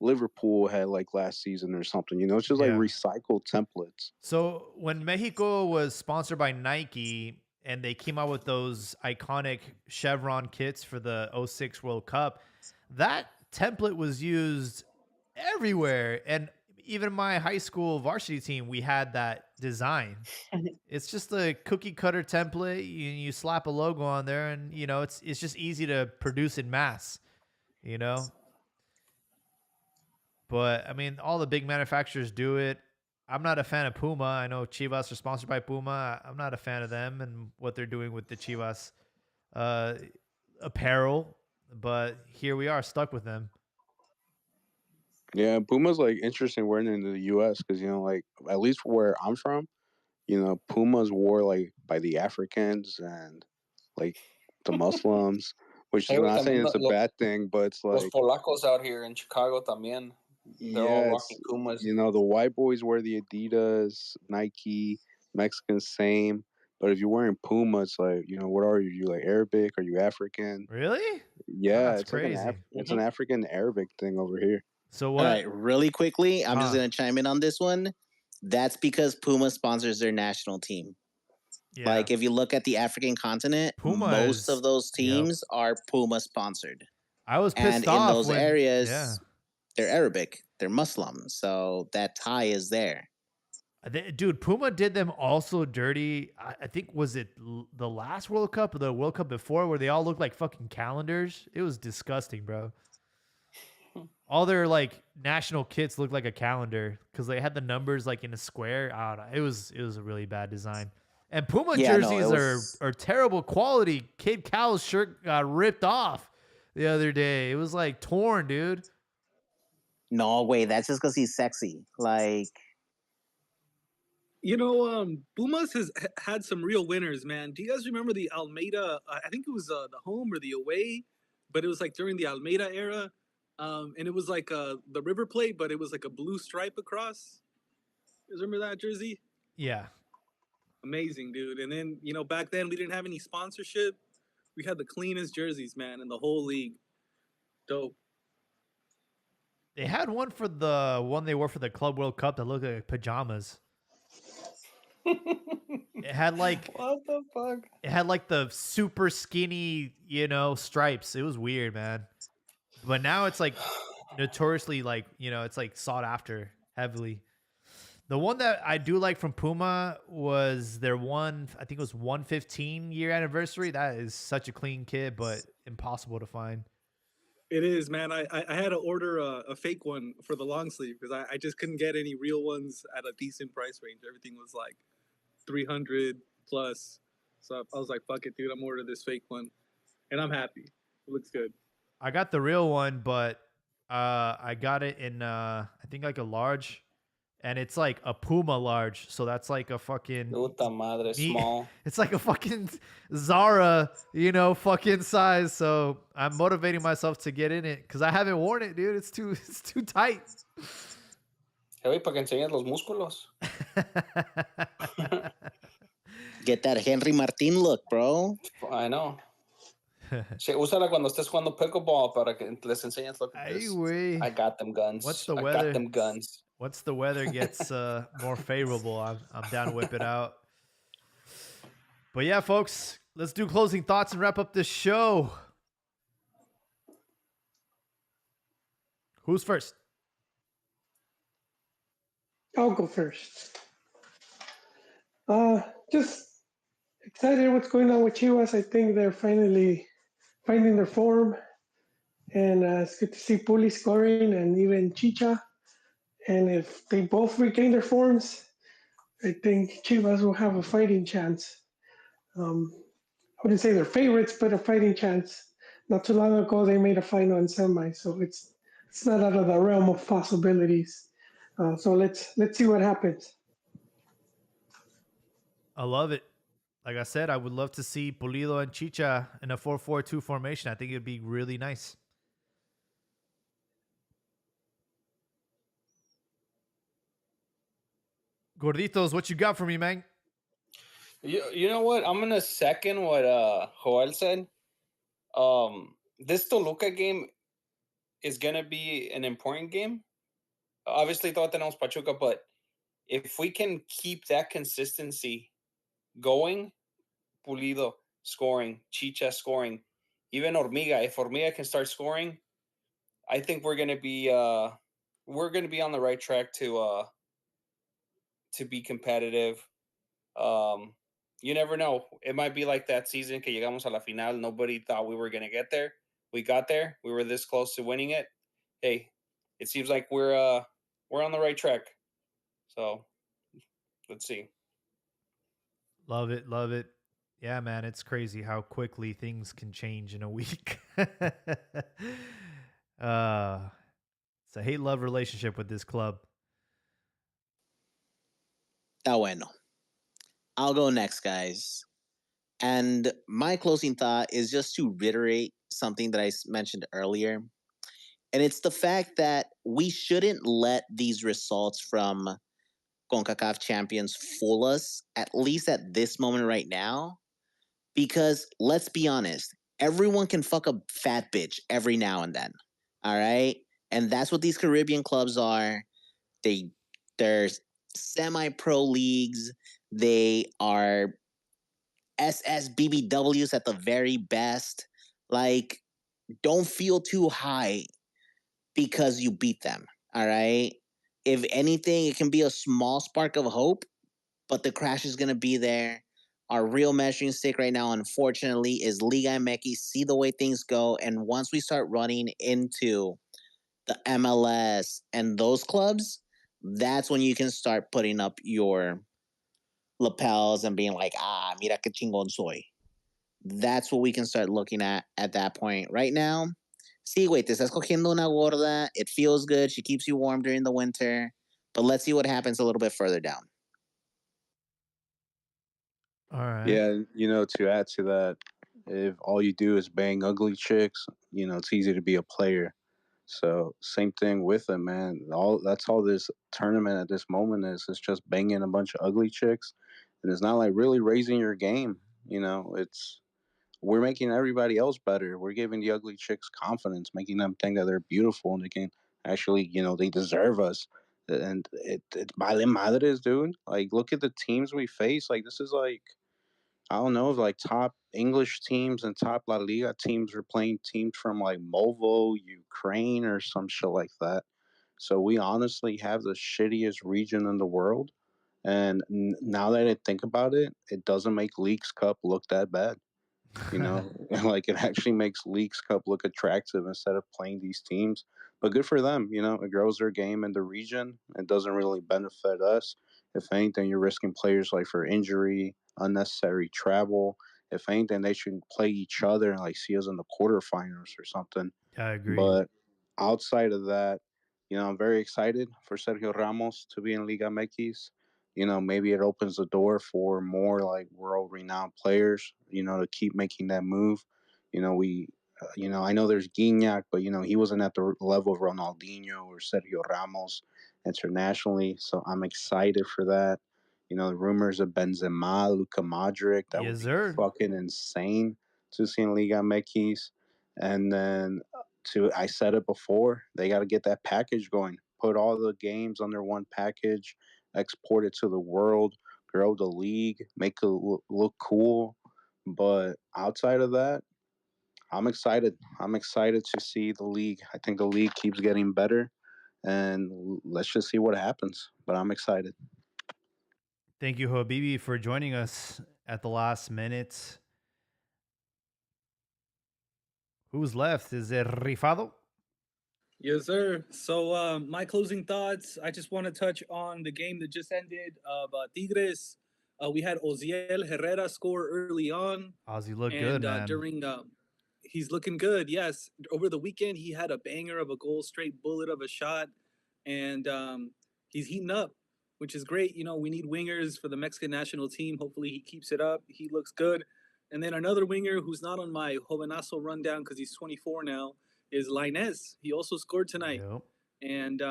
Liverpool had like last season or something. You know, it's just like Yeah. recycled templates. So when Mexico was sponsored by Nike and they came out with those iconic chevron kits for the 06 World Cup, that template was used everywhere. And even my high school varsity team, we had that design. It's just a cookie cutter template. You slap a logo on there, and you know it's just easy to produce in mass. You know, but I mean, all the big manufacturers do it. I'm not a fan of Puma. I know Chivas are sponsored by Puma. I'm not a fan of them and what they're doing with the Chivas apparel. But here we are, stuck with them. Yeah, Puma's like interesting wearing it in the U.S. because you know, like at least where I'm from, you know, Puma's wore like by the Africans and like the Muslims, which is Hey, not saying también it's a bad thing, but it's los like polacos out here in Chicago también. They're all yeah, rocking it's Pumas. you know the white boys wear the Adidas, Nike, Mexicans same. But if you're wearing Puma, it's like you know what are you? You like Arabic? Are you African? Really? Yeah, That's it's like crazy. it's an African Arabic thing over here. So All what? right, really quickly, I'm just Huh. going to chime in on this one. That's because Puma sponsors their national team. Yeah. Like, if you look at the African continent, Puma most is- of those yep. teams are Puma sponsored. I was And pissed in off those when areas, yeah. they're Arabic, they're Muslim. So that tie is there. Dude, Puma did them also dirty. I think was it the last World Cup or the World Cup before where they all looked like fucking calendars? It was disgusting, bro. All their like national kits looked like a calendar because they had the numbers like in a square. I don't know. It was a really bad design. And Puma Yeah, no, jerseys it was- are terrible quality. Kid Cal's shirt got ripped off the other day. It was like torn, dude. No, wait, that's just because he's sexy. Like, You know, Pumas has had some real winners, man. Do you guys remember the Almeida? I think it was the home or the away, but it was like during the Almeida era, and it was like the River Plate, but it was like a blue stripe across. You guys remember that jersey? Yeah. Amazing, dude. And then you know, back then we didn't have any sponsorship. We had the cleanest jerseys, man, in the whole league. Dope. They had one for the one they wore for the Club World Cup that looked like pajamas. It had like What the fuck? it had like the super skinny, you know, stripes. It was weird, man. But now it's like notoriously like, you know, it's like sought after heavily. The one that I do like from Puma was their one, I think it was 115 year anniversary. That is such a clean kit, but impossible to find. It is, man. I had to order a fake one for the long sleeve because I just couldn't get any real ones at a decent price range. Everything was like 300 plus. So I was like, fuck it, dude. I'm ordering this fake one. And I'm happy. It looks good. I got the real one, but I got it in I think like a large, and it's like a Puma large, so that's like a fucking Puta madre, small. it's like a fucking Zara, you know, fucking size. So I'm motivating myself to get in it because I haven't worn it, dude. It's too tight. Hey, para que enseñes los músculos. get that Henry Martin look, bro. I know. Sí, úsala cuando estés jugando pickleball para que les enseñes lo que Ay, es. güey. I got them guns. What's the I weather? got them guns. Once the weather gets more favorable, I'm down to whip it out. But yeah, folks, let's do closing thoughts and wrap up this show. Who's first? I'll go first. Just excited what's going on with Chivas. I think they're finally finding their form. And it's good to see Puli scoring and even Chicha. And if they both regain their forms, I think Chivas will have a fighting chance. I wouldn't say they're favorites, but a fighting chance. Not too long ago, they made a final in semi, so it's not out of the realm of possibilities. So let's see what happens. I love it. Like I said, I would love to see Pulido and Chicha in a 4-4-2 formation. I think it'd be really nice. Gorditos, what you got for me, man? You know what? I'm gonna second what Joel said. This Toluca game is gonna be an important game. Obviously, thought tenemos Pachuca, but if we can keep that consistency going, Pulido scoring, Chicha scoring, even Hormiga. If Hormiga can start scoring, I think we're gonna be on the right track to be competitive. You never know. It might be like that season que llegamos a la final. Nobody thought we were gonna get there. We got there. We were this close to winning it. Hey, it seems like we're on the right track. So let's see. Love it, love it. Yeah, man, it's crazy how quickly things can change in a week. It's a hate-love relationship with this club. Está bueno. I'll go next, guys. And my closing thought is just to reiterate something that I mentioned earlier. And it's the fact that we shouldn't let these results from Concacaf Champions fool us, at least at this moment right now. Because let's be honest, everyone can fuck a fat bitch every now and then. All right? And that's what these Caribbean clubs are. They're semi-pro leagues. They are SSBBWs at the very best. Like, don't feel too high because you beat them. All right. If anything, it can be a small spark of hope, but the crash is going to be there. Our real measuring stick right now, unfortunately, is Liga MX. See the way things go. And once we start running into the MLS and those clubs, that's when you can start putting up your lapels and being like, mira que chingón soy. That's what we can start looking at that point. Right now, sí, güey, te estás cogiendo una gorda. It feels good. She keeps you warm during the winter. But let's see what happens a little bit further down. All right. Yeah, to add to that, if all you do is bang ugly chicks, it's easy to be a player. So same thing with it, man. That's all this tournament at this moment is. It's just banging a bunch of ugly chicks, and it's not like really raising your game. We're making everybody else better. We're giving the ugly chicks confidence, making them think that they're beautiful and they can actually, they deserve us. And it vale madres, dude. Like, look at the teams we face. Like, this is like, I don't know, like top English teams and top La Liga teams are playing teams from like Movo, Ukraine, or some shit like that. So we honestly have the shittiest region in the world. And now that I think about it, it doesn't make Leagues Cup look that bad. Like it actually makes Leagues Cup look attractive instead of playing these teams. But good for them, it grows their game in the region. It doesn't really benefit us. If anything, you're risking players like for injury, unnecessary travel. If anything, they should play each other and like see us in the quarterfinals or something. I agree. But outside of that, I'm very excited for Sergio Ramos to be in Liga MX. Maybe it opens the door for more like world renowned players, to keep making that move. I know there's Gignac, but, he wasn't at the level of Ronaldinho or Sergio Ramos internationally. So I'm excited for that. The rumors of Benzema, Luka Modric, that would be fucking insane to see in Liga MX. And then I said it before, they got to get that package going. Put all the games under one package, export it to the world, grow the league, make it look cool. But outside of that, I'm excited. I'm excited to see the league. I think the league keeps getting better, and let's just see what happens. But I'm excited. Thank you, Habibi, for joining us at the last minute. Who's left? Is it Rifado? Yes, sir. So my closing thoughts, I just want to touch on the game that just ended of Tigres. We had Oziel Herrera score early on. Ozzy looked good, man. He's looking good, yes. Over the weekend, he had a banger of a goal, straight bullet of a shot. And he's heating up, which is great. We need wingers for the Mexican national team. Hopefully he keeps it up. He looks good. And then another winger who's not on my Jovenazo rundown because he's 24 now is Lainez. He also scored tonight. Yep. And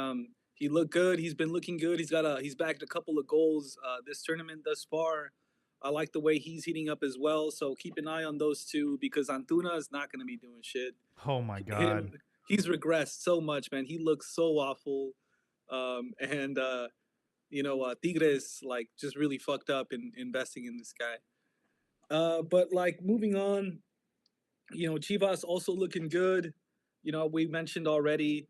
He looked good. He's been looking good. He's bagged a couple of goals this tournament thus far. I like the way he's heating up as well. So keep an eye on those two because Antuna is not going to be doing shit. Oh my God. He's regressed so much, man. He looks so awful. Tigres like just really fucked up in investing in this guy. But like moving on, Chivas also looking good. We mentioned already,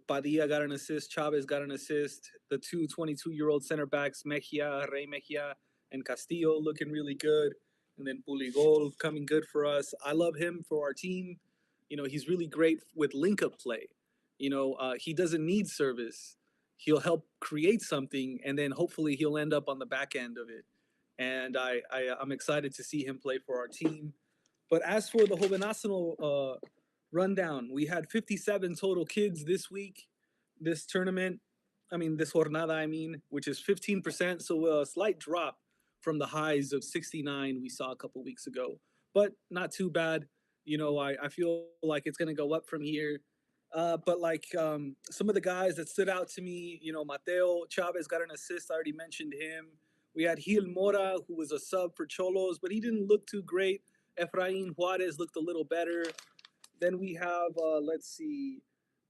Padilla got an assist, Chavez got an assist. The two 22-year-old center backs, Rey Mejia, and Castillo looking really good. And then Puligol coming good for us. I love him for our team. He's really great with link-up play. He doesn't need service. He'll help create something, and then hopefully he'll end up on the back end of it. And I'm excited to see him play for our team. But as for the Joven rundown, we had 57 total kids this week, this tournament. This jornada, which is 15%. So a slight drop from the highs of 69 we saw a couple weeks ago, but not too bad. I feel like it's going to go up from here. But some of the guys that stood out to me, Mateo Chavez got an assist. I already mentioned him. We had Gil Mora, who was a sub for Cholos, but he didn't look too great. Efrain Juarez looked a little better. Then we have,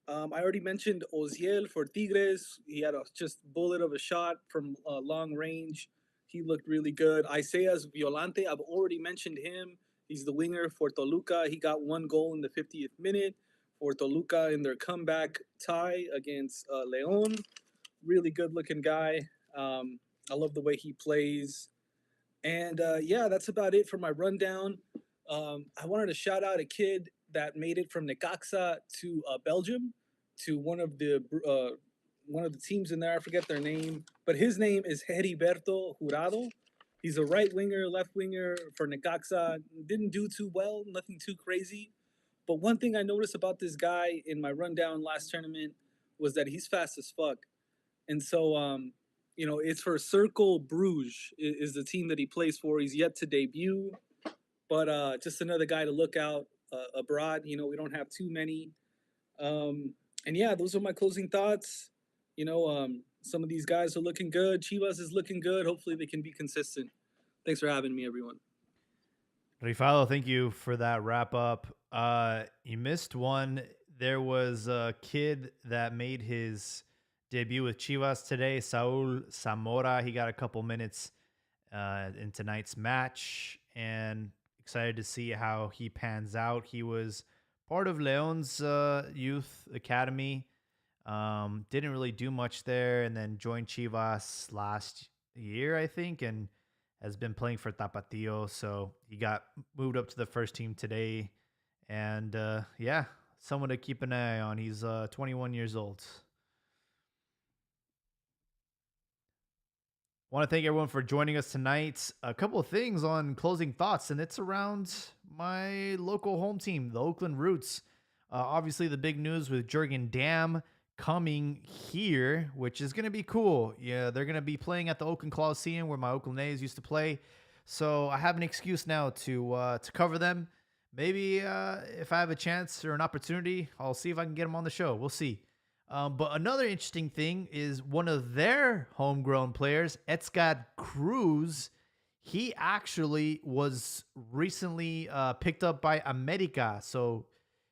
I already mentioned Oziel for Tigres. He had a just bullet of a shot from long range. He looked really good. Isaias Violante, I've already mentioned him. He's the winger for Toluca. He got one goal in the 50th minute for Toluca in their comeback tie against León. Really good-looking guy. I love the way he plays. And that's about it for my rundown. I wanted to shout out a kid that made it from Necaxa to Belgium to one of the teams in there. I forget their name, but his name is Heriberto Jurado. He's a right winger, left winger for Necaxa. Didn't do too well, nothing too crazy. But one thing I noticed about this guy in my rundown last tournament was that he's fast as fuck. And so, it's for Cercle Bruges is the team that he plays for. He's yet to debut, but just another guy to look out abroad. We don't have too many. Those are my closing thoughts. Some of these guys are looking good. Chivas is looking good. Hopefully they can be consistent. Thanks for having me, everyone. Rifalo, thank you for that wrap up. You missed one. There was a kid that made his debut with Chivas today, Saul Zamora. He got a couple minutes in tonight's match, and excited to see how he pans out. He was part of Leon's youth academy. Didn't really do much there, and then joined Chivas last year, I think, and has been playing for Tapatio. So he got moved up to the first team today, and someone to keep an eye on. He's 21 years old. Want to thank everyone for joining us tonight. A couple of things on closing thoughts, and it's around my local home team, the Oakland Roots. Obviously, the big news with Jurgen Damm coming here, which is going to be cool. Yeah, they're going to be playing at the Oakland Coliseum where my Oakland A's used to play. So I have an excuse now to cover them. Maybe if I have a chance or an opportunity, I'll see if I can get them on the show. We'll see. But another interesting thing is one of their homegrown players, Edgar Cruz. He actually was recently picked up by America. So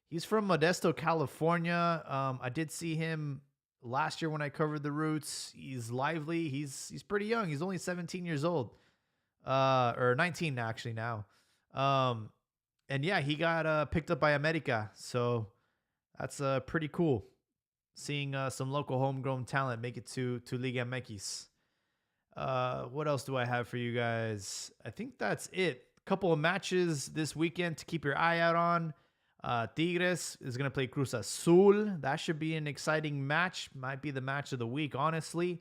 he's from Modesto, California. I did see him last year when I covered the Roots. He's lively. He's pretty young. He's only 17 years old, or 19 actually now. And yeah, he got picked up by America. So that's pretty cool. Seeing some local homegrown talent make it to Liga MX. What else do I have for you guys? I think that's it. A couple of matches this weekend to keep your eye out on. Tigres is going to play Cruz Azul. That should be an exciting match. Might be the match of the week, honestly.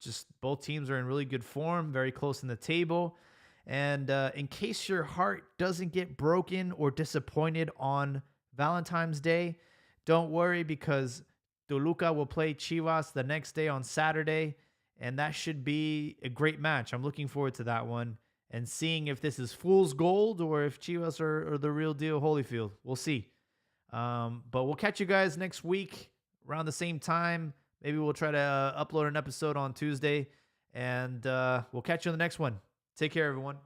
Just both teams are in really good form, very close in the table. And in case your heart doesn't get broken or disappointed on Valentine's Day, don't worry, because Toluca will play Chivas the next day on Saturday, and that should be a great match. I'm looking forward to that one and seeing if this is fool's gold or if Chivas are the real deal Holyfield. We'll see. But we'll catch you guys next week around the same time. Maybe we'll try to upload an episode on Tuesday, and we'll catch you on the next one. Take care, everyone.